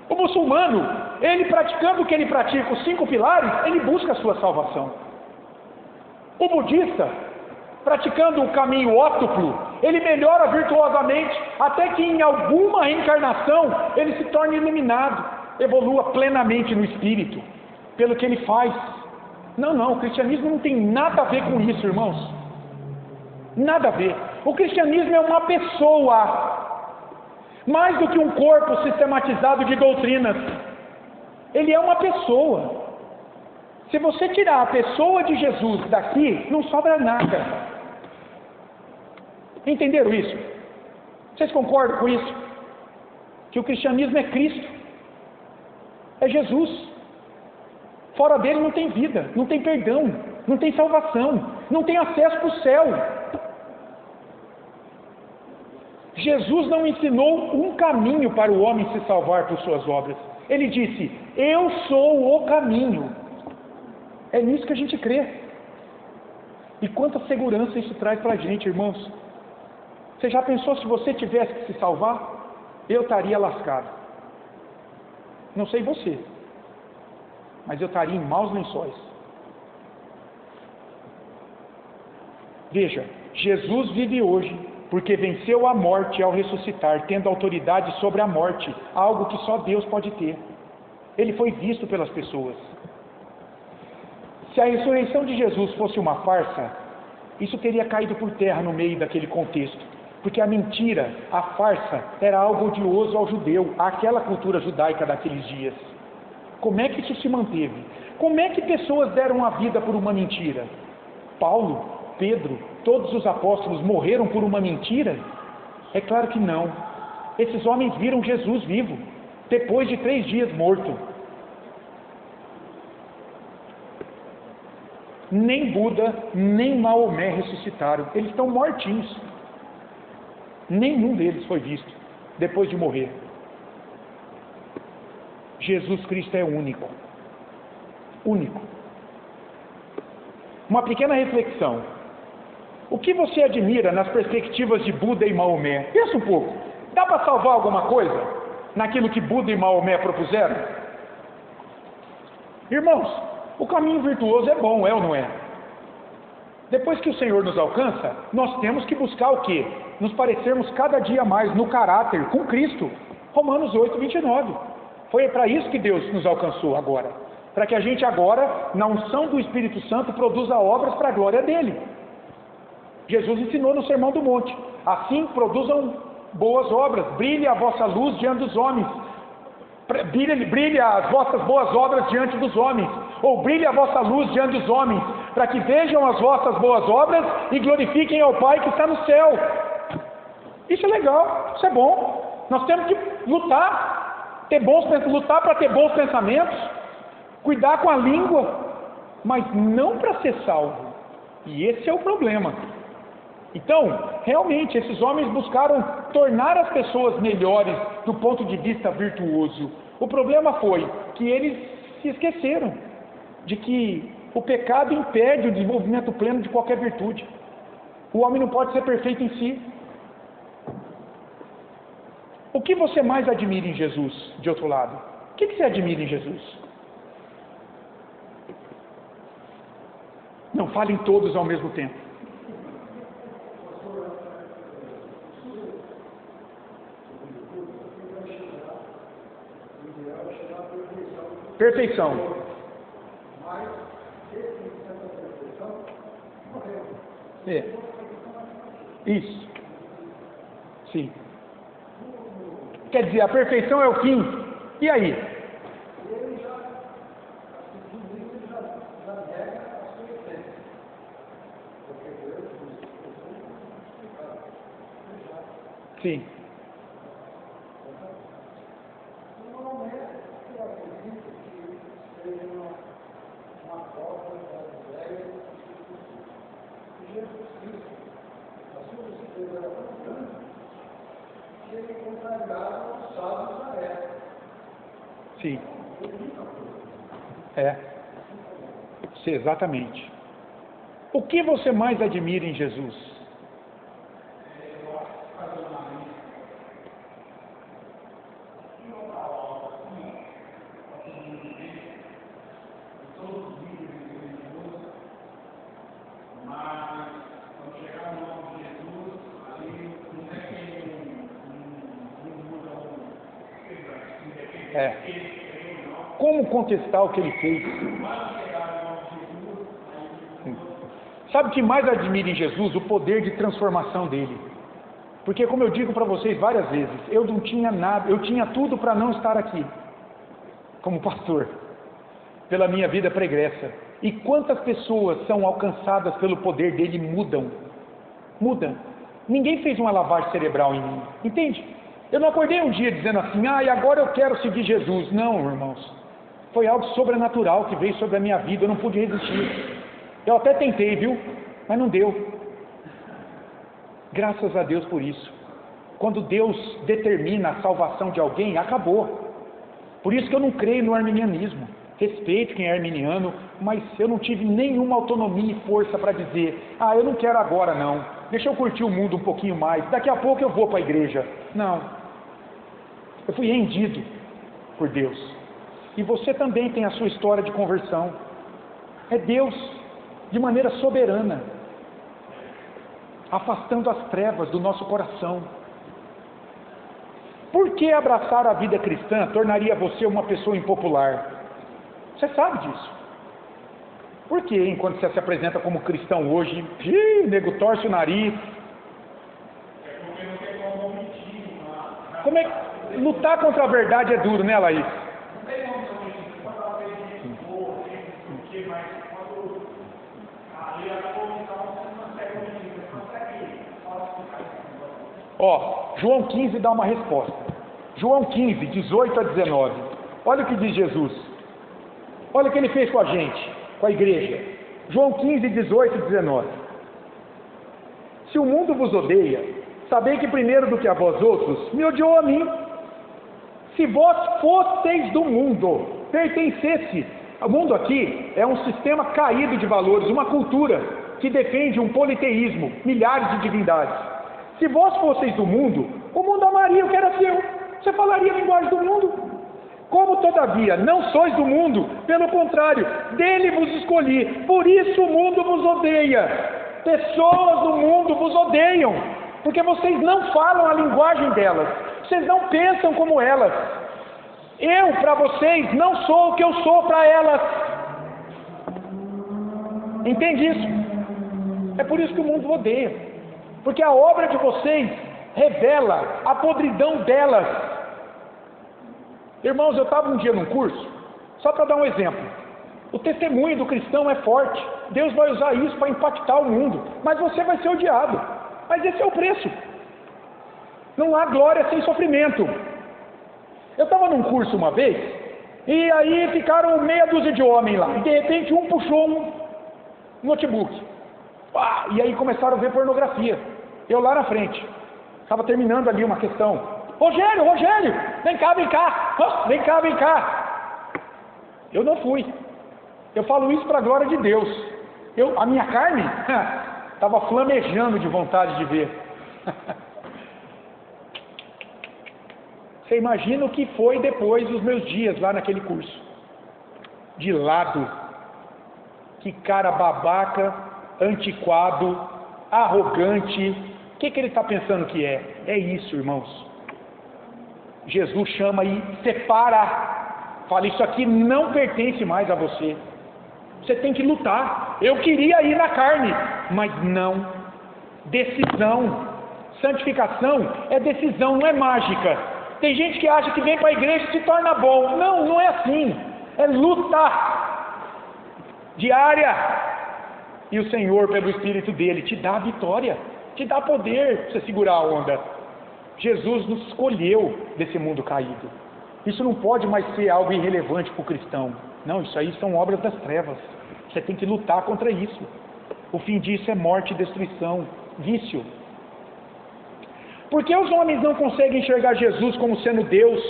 O muçulmano, ele praticando o que ele pratica, os 5 pilares, ele busca a sua salvação. O budista, praticando o caminho ótuplo, ele melhora virtuosamente, até que em alguma reencarnação, ele se torne iluminado, evolua plenamente no espírito, pelo que ele faz. Não, não, o cristianismo não tem nada a ver com isso, irmãos. Nada a ver. O cristianismo é uma pessoa, mais do que um corpo sistematizado de doutrinas. Ele é uma pessoa. Se você tirar a pessoa de Jesus daqui, não sobra nada. Entenderam isso? Vocês concordam com isso? Que o cristianismo é Cristo, é Jesus. Fora dele não tem vida, não tem perdão, não tem salvação, não tem acesso para o céu. Jesus não ensinou um caminho para o homem se salvar por suas obras. Ele disse: eu sou o caminho. É nisso que a gente crê. E quanta segurança isso traz para a gente, irmãos. Você já pensou se você tivesse que se salvar? Eu estaria lascado. Não sei você, mas eu estaria em maus lençóis. Veja, Jesus vive hoje, porque venceu a morte ao ressuscitar, tendo autoridade sobre a morte, algo que só Deus pode ter. Ele foi visto pelas pessoas. Se a ressurreição de Jesus fosse uma farsa, isso teria caído por terra no meio daquele contexto, porque a mentira, a farsa, era algo odioso ao judeu, àquela cultura judaica daqueles dias. Como é que isso se manteve? Como é que pessoas deram a vida por uma mentira? Paulo, Pedro, todos os apóstolos morreram por uma mentira? É claro que não. Esses homens viram Jesus vivo, depois de 3 dias morto. Nem Buda, nem Maomé ressuscitaram. Eles estão mortinhos. Nenhum deles foi visto depois de morrer. Jesus Cristo é único. Único. Uma pequena reflexão. O que você admira nas perspectivas de Buda e Maomé? Pensa um pouco. Dá para salvar alguma coisa naquilo que Buda e Maomé propuseram? Irmãos, o caminho virtuoso é bom, é ou não é? Depois que o Senhor nos alcança, nós temos que buscar o quê? Nos parecermos cada dia mais no caráter com Cristo. Romanos 8, 29. Foi para isso que Deus nos alcançou agora. Para que a gente agora, na unção do Espírito Santo, produza obras para a glória dele. Jesus ensinou no Sermão do Monte: assim produzam boas obras, brilhe a vossa luz diante dos homens, brilhe as vossas boas obras diante dos homens, ou brilhe a vossa luz diante dos homens, para que vejam as vossas boas obras e glorifiquem ao Pai que está no céu. Isso é legal, isso é bom. Nós temos que lutar, lutar para ter bons pensamentos, cuidar com a língua, mas não para ser salvo. E esse é o problema. Então, realmente, esses homens buscaram tornar as pessoas melhores do ponto de vista virtuoso. O problema foi que eles se esqueceram de que o pecado impede o desenvolvimento pleno de qualquer virtude. O homem não pode ser perfeito em si. O que você mais admira em Jesus, de outro lado? O que você admira em Jesus? Não falem todos ao mesmo tempo. Perfeição. É. Isso. Sim. Quer dizer, a perfeição é o fim. E aí? Sim. Sim. É. Sim, exatamente. O que você mais admira em Jesus? É. Como contestar o que ele fez? Sabe o que mais admira em Jesus? O poder de transformação dele. Porque, como eu digo para vocês várias vezes, eu não tinha nada, eu tinha tudo para não estar aqui, como pastor, pela minha vida pregressa. E quantas pessoas são alcançadas pelo poder dele e mudam? Ninguém fez uma lavagem cerebral em mim, entende? Eu não acordei um dia dizendo assim, e agora eu quero seguir Jesus. Não, irmãos. Foi algo sobrenatural que veio sobre a minha vida, eu não pude resistir. Eu até tentei, viu? Mas não deu. Graças a Deus por isso. Quando Deus determina a salvação de alguém, acabou. Por isso que eu não creio no arminianismo. Respeito quem é arminiano, mas eu não tive nenhuma autonomia e força para dizer, eu não quero agora não. Deixa eu curtir o mundo um pouquinho mais. Daqui a pouco eu vou para a igreja. Não. Eu fui rendido por Deus. E você também tem a sua história de conversão. É Deus, de maneira soberana, afastando as trevas do nosso coração. Por que abraçar a vida cristã tornaria você uma pessoa impopular? Você sabe disso. Por que, enquanto você se apresenta como cristão hoje, o nego torce o nariz? Como é que lutar contra a verdade é duro, né, Laís? João 15 dá uma resposta. João 15, 18 a 19. Olha o que diz Jesus. Olha o que ele fez com a gente, com a igreja. João 15, 18 e 19. Se o mundo vos odeia, sabei que primeiro do que a vós outros, me odiou a mim. Se vós fosseis do mundo, pertencesse. O mundo aqui é um sistema caído de valores, uma cultura que defende um politeísmo, milhares de divindades. Se vós fosseis do mundo, o mundo amaria o que era seu. Você falaria a linguagem do mundo. Como todavia não sois do mundo, pelo contrário, dele vos escolhi. Por isso o mundo vos odeia. Pessoas do mundo vos odeiam, porque vocês não falam a linguagem delas. Vocês não pensam como elas. Eu, para vocês, não sou o que eu sou para elas. Entende isso? É por isso que o mundo odeia. Porque a obra de vocês revela a podridão delas. Irmãos, eu estava um dia num curso, só para dar um exemplo. O testemunho do cristão é forte. Deus vai usar isso para impactar o mundo. Mas você vai ser odiado. Mas esse é o preço. Não há glória sem sofrimento. Eu estava num curso uma vez, e aí ficaram meia dúzia de homens lá. E de repente um puxou um notebook. E aí começaram a ver pornografia. Eu lá na frente. Estava terminando ali uma questão. Rogério, vem cá. Eu não fui. Eu falo isso para a glória de Deus. A minha carne estava flamejando de vontade de ver. Você imagina o que foi depois dos meus dias lá naquele curso. De lado. Que cara babaca, antiquado, arrogante. O que ele está pensando que é? É isso, irmãos. Jesus chama e separa. Fala, isso aqui não pertence mais a você. Você tem que lutar. Eu queria ir na carne, mas não Decisão. Santificação é decisão, não é mágica. Tem gente que acha que vem para a igreja e se torna bom. Não, não é assim. É luta diária. E o Senhor, pelo Espírito dele, te dá a vitória, te dá poder para você segurar a onda. Jesus nos escolheu desse mundo caído. Isso não pode mais ser algo irrelevante para o cristão. Não, isso aí são obras das trevas. Você tem que lutar contra isso. O fim disso é morte, destruição, vício. Por que os homens não conseguem enxergar Jesus como sendo Deus,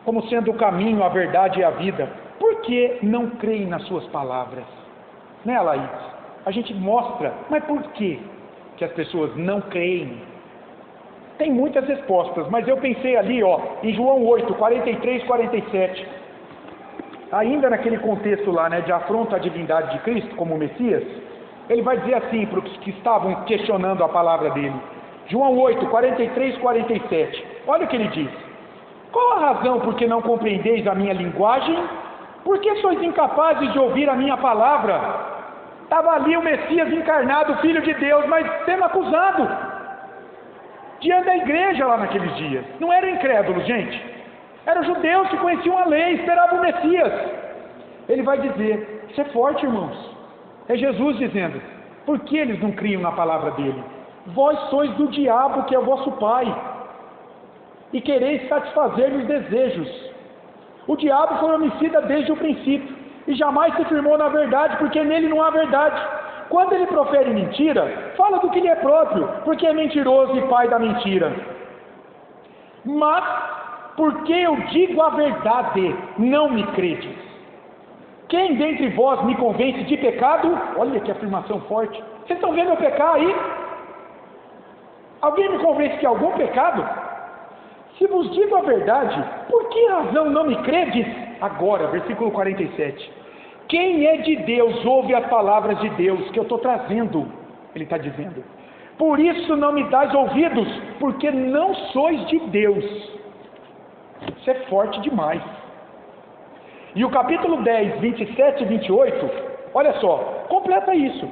como sendo o caminho, a verdade e a vida? Por que não creem nas suas palavras? Né, Laís? A gente mostra, mas por que as pessoas não creem? Tem muitas respostas, mas eu pensei ali, em João 8, 43, 47, ainda naquele contexto lá, né, de afronta à divindade de Cristo como Messias, ele vai dizer assim para os que estavam questionando a palavra dele. João 8, 43, 47, olha o que ele diz: qual a razão por que não compreendeis a minha linguagem? Por que sois incapazes de ouvir a minha palavra? Estava ali o Messias encarnado, o Filho de Deus, mas sendo acusado diante da igreja lá naqueles dias. Não eram incrédulos, gente, eram judeus que conheciam a lei, esperavam o Messias. Ele vai dizer, isso é forte, irmãos, é Jesus dizendo, por que eles não criam na palavra dele? Vós sois do diabo, que é vosso pai, e quereis satisfazer-lhe os desejos. O diabo foi homicida desde o princípio, e jamais se firmou na verdade, porque nele não há verdade. Quando ele profere mentira, fala do que lhe é próprio, porque é mentiroso e pai da mentira. Mas, porque eu digo a verdade, não me credes. Quem dentre vós me convence de pecado? Olha que afirmação forte. Vocês estão vendo eu pecar aí? Alguém me convence de algum pecado? Se vos digo a verdade, por que razão não me credes? Agora, versículo 47. Quem é de Deus ouve as palavras de Deus que eu estou trazendo. Ele está dizendo. Por isso não me dais ouvidos, porque não sois de Deus. Isso é forte demais. E o capítulo 10, 27 e 28, olha só, completa isso.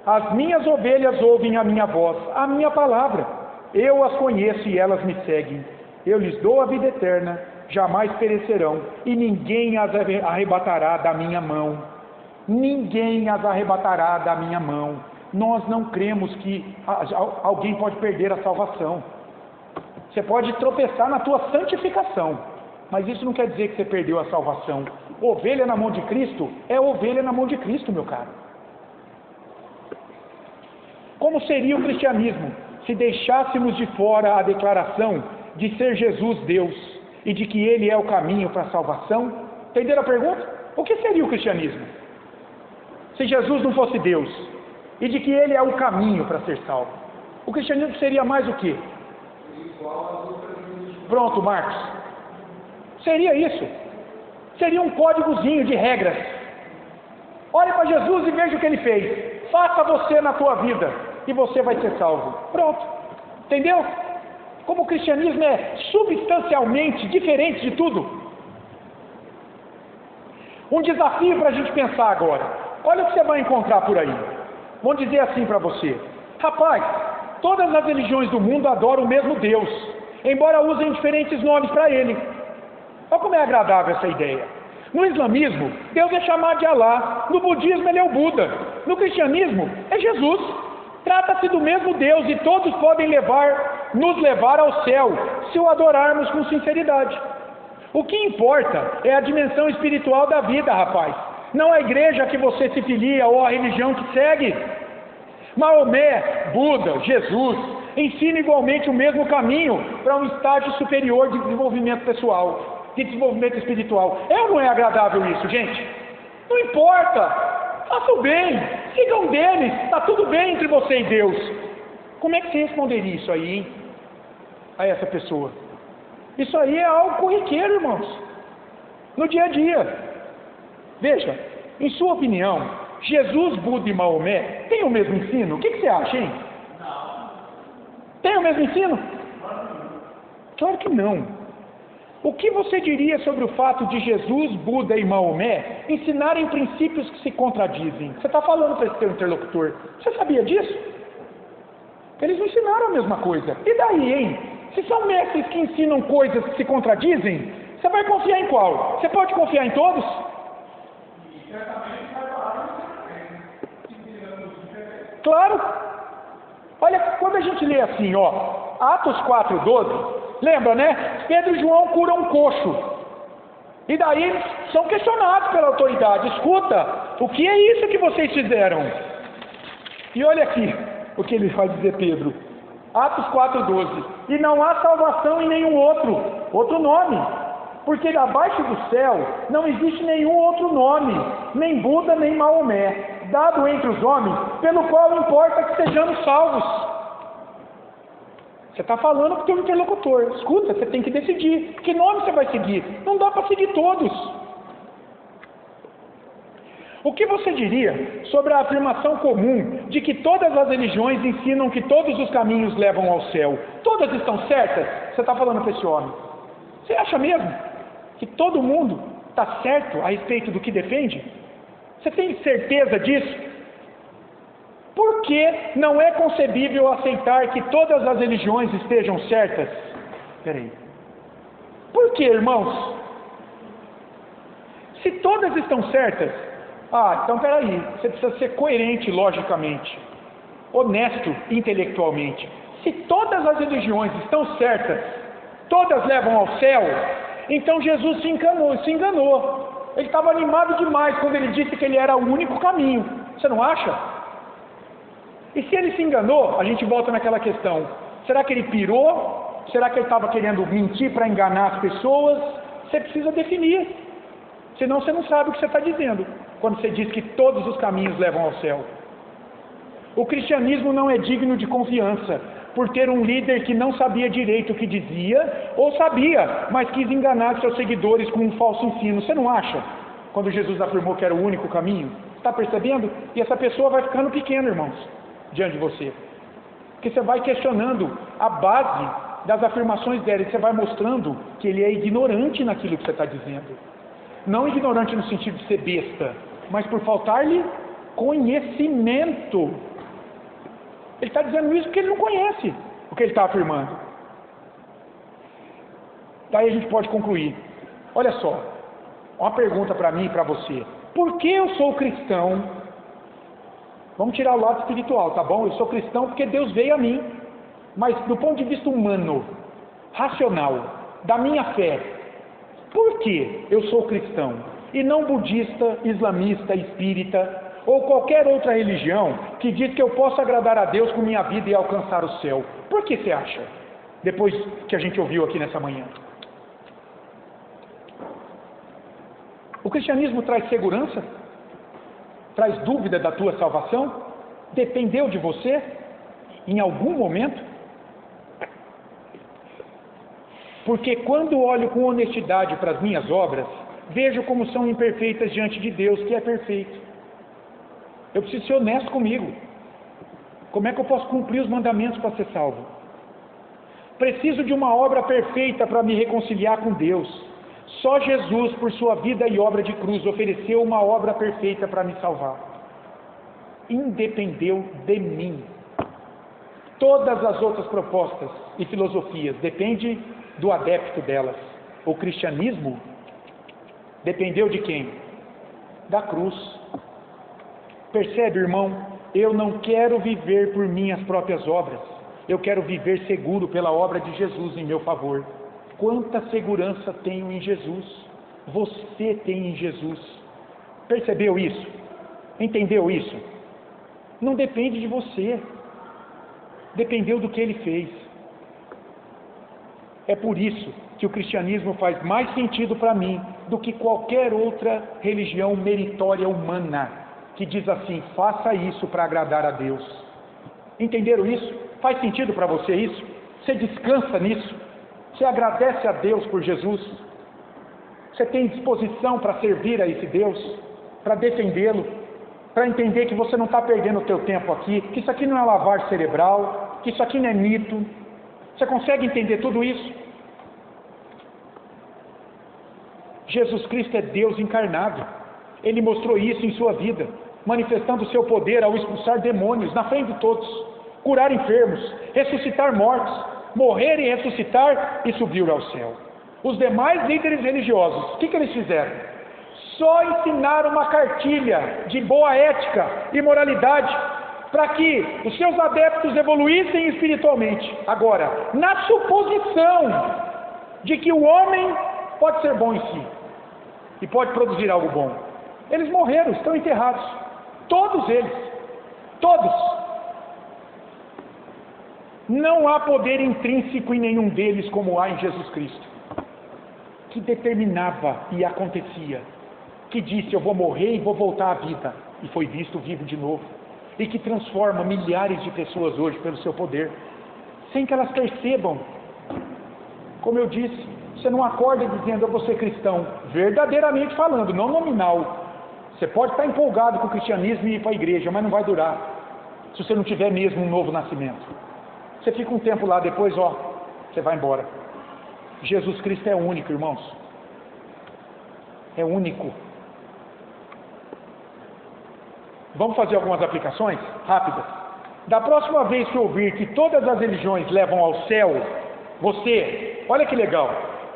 As minhas ovelhas ouvem a minha voz, a minha palavra. Eu as conheço e elas me seguem. Eu lhes dou a vida eterna, jamais perecerão, e ninguém as arrebatará da minha mão. Ninguém as arrebatará da minha mão. Nós não cremos que alguém pode perder a salvação. Você pode tropeçar na tua santificação, mas isso não quer dizer que você perdeu a salvação. Ovelha na mão de Cristo é ovelha na mão de Cristo, meu caro. Como seria o cristianismo se deixássemos de fora a declaração de ser Jesus Deus e de que Ele é o caminho para a salvação? Entenderam a pergunta? O que seria o cristianismo se Jesus não fosse Deus e de que Ele é o caminho para ser salvo? O cristianismo seria mais o quê? Pronto, Marcos. Seria isso. Seria um códigozinho de regras. Olhe para Jesus e veja o que Ele fez. Faça você na tua vida e você vai ser salvo. Pronto. Entendeu? Como o cristianismo é substancialmente diferente de tudo. Um desafio para a gente pensar agora. Olha o que você vai encontrar por aí. Vão dizer assim para você: rapaz, todas as religiões do mundo adoram o mesmo Deus, embora usem diferentes nomes para Ele. Olha como é agradável essa ideia. No islamismo, Deus é chamado de Alá. No budismo, Ele é o Buda. No cristianismo, é Jesus. Trata-se do mesmo Deus e todos podem nos levar ao céu se o adorarmos com sinceridade. O que importa é a dimensão espiritual da vida, rapaz. Não a igreja a que você se filia ou a religião que segue. Maomé, Buda, Jesus ensinam igualmente o mesmo caminho para um estágio superior de desenvolvimento pessoal, de desenvolvimento espiritual. É ou não é agradável isso, gente? Não importa. Faça o bem, sigam deles, está tudo bem entre você e Deus. Como é que você responderia isso aí, hein? A essa pessoa? Isso aí é algo corriqueiro, irmãos, no dia a dia. Veja, em sua opinião, Jesus, Buda e Maomé têm o mesmo ensino? O que você acha, hein? Não. Tem o mesmo ensino? Claro que não. O que você diria sobre o fato de Jesus, Buda e Maomé ensinarem princípios que se contradizem? Você está falando para esse teu interlocutor. Você sabia disso? Eles não ensinaram a mesma coisa. E daí, hein? Se são mestres que ensinam coisas que se contradizem, você vai confiar em qual? Você pode confiar em todos? Claro. Olha, quando a gente lê assim, ó, Atos 4:12, lembra, né? Pedro e João curam um coxo. E daí eles são questionados pela autoridade. Escuta, o que é isso que vocês fizeram? E olha aqui o que ele vai dizer, Pedro. Atos 4:12. E não há salvação em nenhum outro nome. Porque abaixo do céu não existe nenhum outro nome, nem Buda, nem Maomé, dado entre os homens, pelo qual importa que sejamos salvos. Você está falando com o teu interlocutor. Escuta, você tem que decidir. Que nome você vai seguir? Não dá para seguir todos. O que você diria sobre a afirmação comum de que todas as religiões ensinam que todos os caminhos levam ao céu? Todas estão certas? Você está falando para esse homem. Você acha mesmo que todo mundo está certo a respeito do que defende? Você tem certeza disso? Por que não é concebível aceitar que todas as religiões estejam certas? Espera aí. Por que, irmãos? Se todas estão certas, então espera aí, você precisa ser coerente logicamente, honesto intelectualmente. Se todas as religiões estão certas, todas levam ao céu, então Jesus se enganou. Ele estava animado demais quando ele disse que ele era o único caminho. Você não acha? E se ele se enganou, a gente volta naquela questão. Será que ele pirou? Será que ele estava querendo mentir para enganar as pessoas? Você precisa definir. Senão você não sabe o que você está dizendo quando você diz que todos os caminhos levam ao céu. O cristianismo não é digno de confiança por ter um líder que não sabia direito o que dizia, ou sabia, mas quis enganar seus seguidores com um falso ensino. Você não acha? Quando Jesus afirmou que era o único caminho? Está percebendo? E essa pessoa vai ficando pequena, irmãos, diante de você. Porque você vai questionando a base das afirmações dela, e você vai mostrando que ele é ignorante naquilo que você está dizendo. Não ignorante no sentido de ser besta, mas por faltar-lhe conhecimento. Ele está dizendo isso porque ele não conhece o que ele está afirmando. Daí a gente pode concluir. Olha só, uma pergunta para mim e para você. Por que eu sou cristão? Vamos tirar o lado espiritual, tá bom? Eu sou cristão porque Deus veio a mim. Mas do ponto de vista humano, racional, da minha fé, por que eu sou cristão? E não budista, islamista, espírita, ou qualquer outra religião que diz que eu posso agradar a Deus com minha vida e alcançar o céu. Por que você acha? Depois que a gente ouviu aqui nessa manhã. O cristianismo traz segurança? Traz dúvida da tua salvação? Dependeu de você em algum momento? Porque quando olho com honestidade para as minhas obras, vejo como são imperfeitas diante de Deus, que é perfeito. Eu preciso ser honesto comigo. Como é que eu posso cumprir os mandamentos para ser salvo? Preciso de uma obra perfeita para me reconciliar com Deus. Só Jesus, por sua vida e obra de cruz, ofereceu uma obra perfeita para me salvar. Independeu de mim. Todas as outras propostas e filosofias dependem do adepto delas. O cristianismo dependeu de quem? Da cruz. Percebe, irmão? Eu não quero viver por minhas próprias obras. Eu quero viver seguro pela obra de Jesus em meu favor. Quanta segurança tenho em Jesus? Você tem em Jesus. Percebeu isso? Entendeu isso? Não depende de você. Dependeu do que Ele fez. É por isso que o cristianismo faz mais sentido para mim do que qualquer outra religião meritória humana, que diz assim, faça isso para agradar a Deus. Entenderam isso? Faz sentido para você isso? Você descansa nisso? Você agradece a Deus por Jesus? Você tem disposição para servir a esse Deus? Para defendê-lo? Para entender que você não está perdendo o teu tempo aqui? Que isso aqui não é lavagem cerebral? Que isso aqui não é mito? Você consegue entender tudo isso? Jesus Cristo é Deus encarnado. Ele mostrou isso em sua vida, manifestando o seu poder ao expulsar demônios na frente de todos. curar enfermos, ressuscitar mortos, morrer e ressuscitar e subir ao céu. Os demais líderes religiosos, o que eles fizeram? Só ensinaram uma cartilha de boa ética e moralidade para que os seus adeptos evoluíssem espiritualmente. Agora, na suposição de que o homem pode ser bom em si e pode produzir algo bom, eles morreram, estão enterrados, todos eles, todos. Não há poder intrínseco em nenhum deles como há em Jesus Cristo, que determinava e acontecia, que disse: eu vou morrer e vou voltar à vida, e foi visto vivo de novo, e que transforma milhares de pessoas hoje pelo seu poder, sem que elas percebam. Como eu disse, você não acorda dizendo: eu vou ser cristão, verdadeiramente falando, não nominal. Você pode estar empolgado com o cristianismo e ir para a igreja, mas não vai durar, se você não tiver mesmo um novo nascimento. Você fica um tempo lá, depois você vai embora. Jesus Cristo é único, irmãos, é único. Vamos fazer algumas aplicações rápidas. Da próxima vez que ouvir que todas as religiões levam ao céu, você, olha que legal,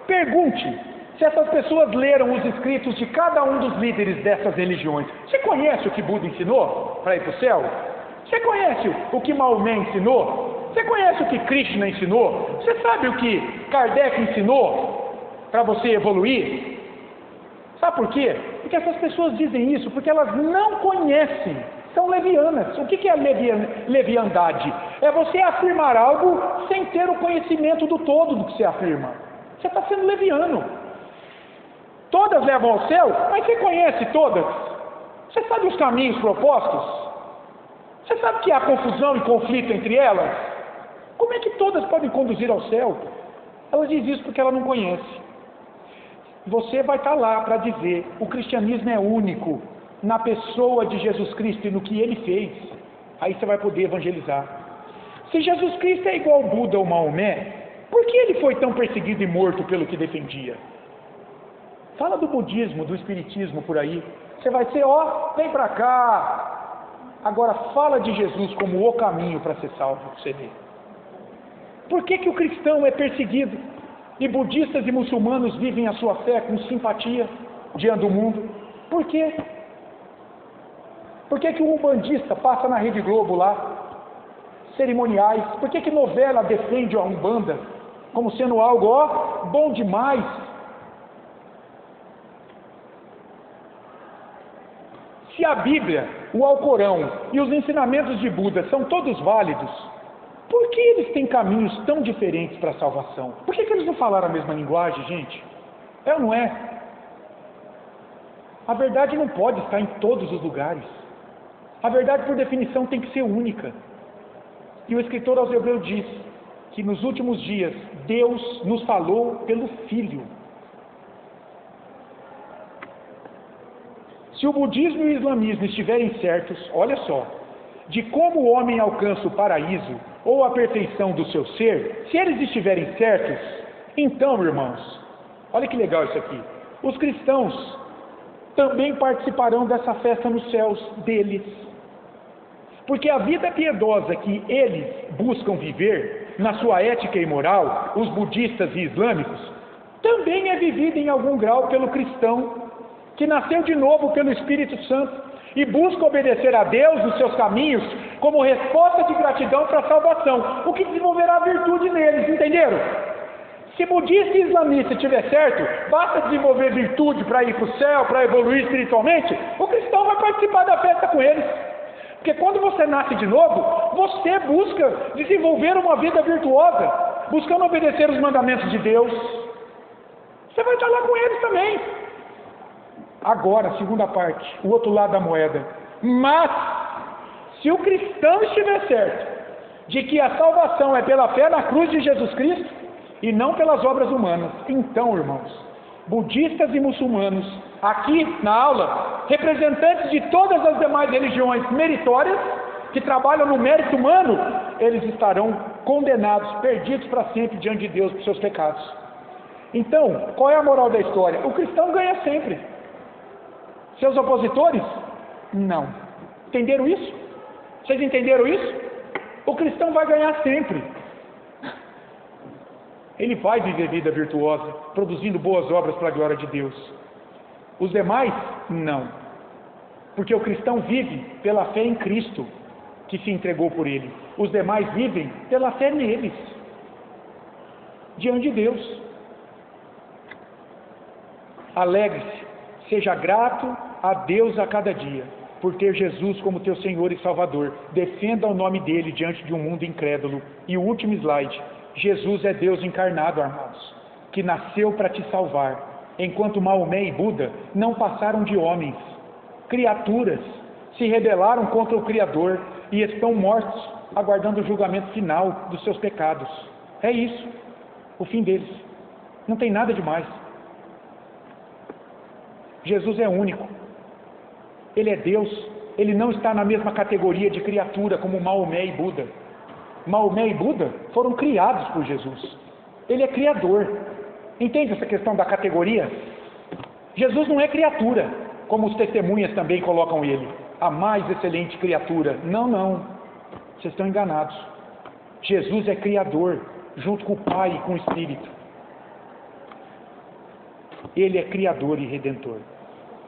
pergunte se essas pessoas leram os escritos de cada um dos líderes dessas religiões. Você conhece o que Buda ensinou para ir para o céu? Você conhece o que Maomé ensinou? Você conhece o que Krishna ensinou? Você sabe o que Kardec ensinou para você evoluir? Sabe por quê? Porque essas pessoas dizem isso porque elas não conhecem, são levianas. O que é leviandade? É você afirmar algo sem ter o conhecimento do todo do que você afirma. Você está sendo leviano. Todas levam ao céu, mas você conhece todas? Você sabe os caminhos propostos? Você sabe que há confusão e conflito entre elas? Como é que todas podem conduzir ao céu? Ela diz isso porque ela não conhece. Você vai estar lá para dizer: o cristianismo é único na pessoa de Jesus Cristo e no que ele fez. Aí você vai poder evangelizar. Se Jesus Cristo é igual ao Buda ou Maomé, por que ele foi tão perseguido e morto pelo que defendia? Fala do budismo, do espiritismo por aí. Você vai dizer: vem para cá. Agora fala de Jesus como o caminho para ser salvo, você vê. Por que o cristão é perseguido e budistas e muçulmanos vivem a sua fé com simpatia diante do mundo? Por quê? Por que o umbandista passa na Rede Globo lá, cerimoniais? Por que novela defende a Umbanda como sendo algo bom demais? Se a Bíblia, o Alcorão e os ensinamentos de Buda são todos válidos, por que eles têm caminhos tão diferentes para a salvação? Por que eles não falaram a mesma linguagem, gente? É ou não é? A verdade não pode estar em todos os lugares. A verdade, por definição, tem que ser única. E o escritor aos Hebreus diz que nos últimos dias Deus nos falou pelo Filho. Se o budismo e o islamismo estiverem certos, olha só, de como o homem alcança o paraíso ou a perfeição do seu ser, se eles estiverem certos, então, irmãos, olha que legal isso aqui, os cristãos também participarão dessa festa nos céus deles. Porque a vida piedosa que eles buscam viver, na sua ética e moral, os budistas e islâmicos, também é vivida em algum grau pelo cristão, que nasceu de novo pelo Espírito Santo e busca obedecer a Deus nos seus caminhos como resposta de gratidão para a salvação, o que desenvolverá virtude neles, entenderam? Se budista e islamista estiver certo, basta desenvolver virtude para ir para o céu, para evoluir espiritualmente, o cristão vai participar da festa com eles. Porque quando você nasce de novo, você busca desenvolver uma vida virtuosa, buscando obedecer os mandamentos de Deus. Você vai estar lá com eles também. Agora, segunda parte, o outro lado da moeda. Mas, se o cristão estiver certo de que a salvação é pela fé na cruz de Jesus Cristo e não pelas obras humanas, então, irmãos, budistas e muçulmanos, aqui na aula, representantes de todas as demais religiões meritórias, que trabalham no mérito humano, eles estarão condenados, perdidos para sempre diante de Deus por seus pecados. Então, qual é a moral da história? O cristão ganha sempre. Seus opositores? Não. Entenderam isso? Vocês entenderam isso? O cristão vai ganhar sempre. Ele vai viver vida virtuosa, produzindo boas obras para a glória de Deus. Os demais, não. Porque o cristão vive pela fé em Cristo, que se entregou por ele. Os demais vivem pela fé neles, diante de Deus. Alegre-se, seja grato a Deus a cada dia, por ter Jesus como teu Senhor e Salvador. Defenda o nome dele diante de um mundo incrédulo. E o último slide: Jesus é Deus encarnado, irmãos, que nasceu para te salvar, enquanto Maomé e Buda não passaram de homens, criaturas, se rebelaram contra o Criador e estão mortos, aguardando o julgamento final dos seus pecados. É isso, o fim deles. Não tem nada demais. Jesus é único. Ele é Deus. Ele não está na mesma categoria de criatura como Maomé e Buda. Maomé e Buda foram criados por Jesus. Ele é criador. Entende essa questão da categoria? Jesus não é criatura, como os testemunhas também colocam ele, a mais excelente criatura. Não, não. Vocês estão enganados. Jesus é criador, junto com o Pai e com o Espírito. Ele é criador e redentor.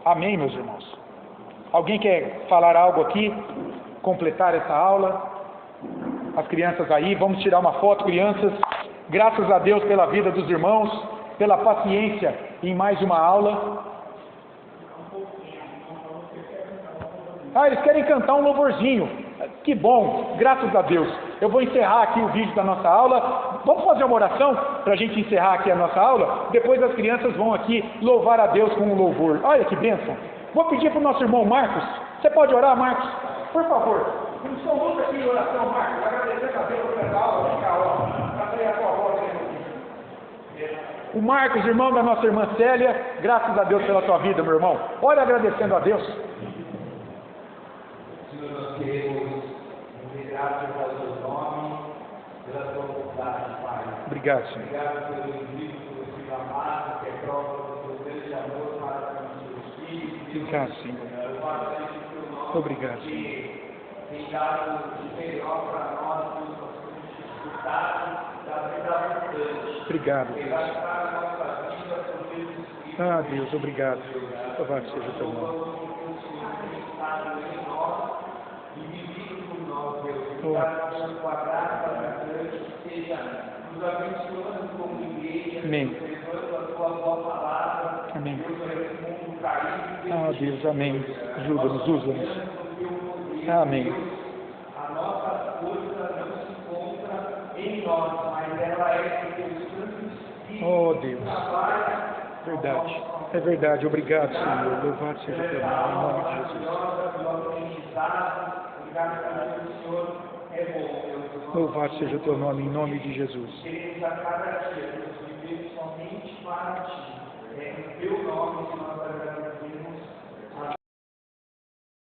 Amém, meus irmãos? Alguém quer falar algo aqui? Completar essa aula? As crianças aí, vamos tirar uma foto, crianças. Graças a Deus pela vida dos irmãos, pela paciência em mais uma aula. Eles querem cantar um louvorzinho. Que bom, graças a Deus. Eu vou encerrar aqui o vídeo da nossa aula. Vamos fazer uma oração para a gente encerrar aqui a nossa aula? Depois as crianças vão aqui louvar a Deus com um louvor. Olha que bênção. Vou pedir para o nosso irmão Marcos. Você pode orar, Marcos? Por favor. Não são muito aqui de oração, Marcos. Agradecendo a Deus por essa aula. Vem cá, ó. Para ter a sua voz aqui. O Marcos, irmão da nossa irmã Célia. Graças a Deus pela tua vida, meu irmão. Olha, agradecendo a Deus. Senhor, nós queremos graças ao teu nome, pela tua bondade, Pai. Obrigado, Senhor. Obrigado pelo envio que o Filho amado, que é prova do teu grande amor para com os teus filhos. Obrigado, Senhor. Eu faço isso pelo nome. Obrigado, Senhor. Que tem dado de melhor para nós, que nós temos desfrutado da vida abundante. Obrigado, Deus. Deus. Gastar a nossa vida por Jesus Cristo. Ah, Deus, obrigado. Louvado seja o teu nome. E vivido por nós, Deus, Oh. para com a graça abundante, que seja nos abençoando como igreja, Amém. levando a tua boa palavra, Amém. Deus, com um carinho, Ah, Deus, amém. Ajuda-nos, usa-nos. Amém. a nossa força não se encontra em nós, mas ela é que o Santo Espírito Oh, Deus. trabalha. Verdade. É verdade. Obrigado, Senhor. Louvado seja o teu nome, em nome de Jesus. Louvado seja o teu nome, em nome de Jesus. Queremos a cada dia, Deus, viver somente para ti. É o teu nome que nós agradecemos.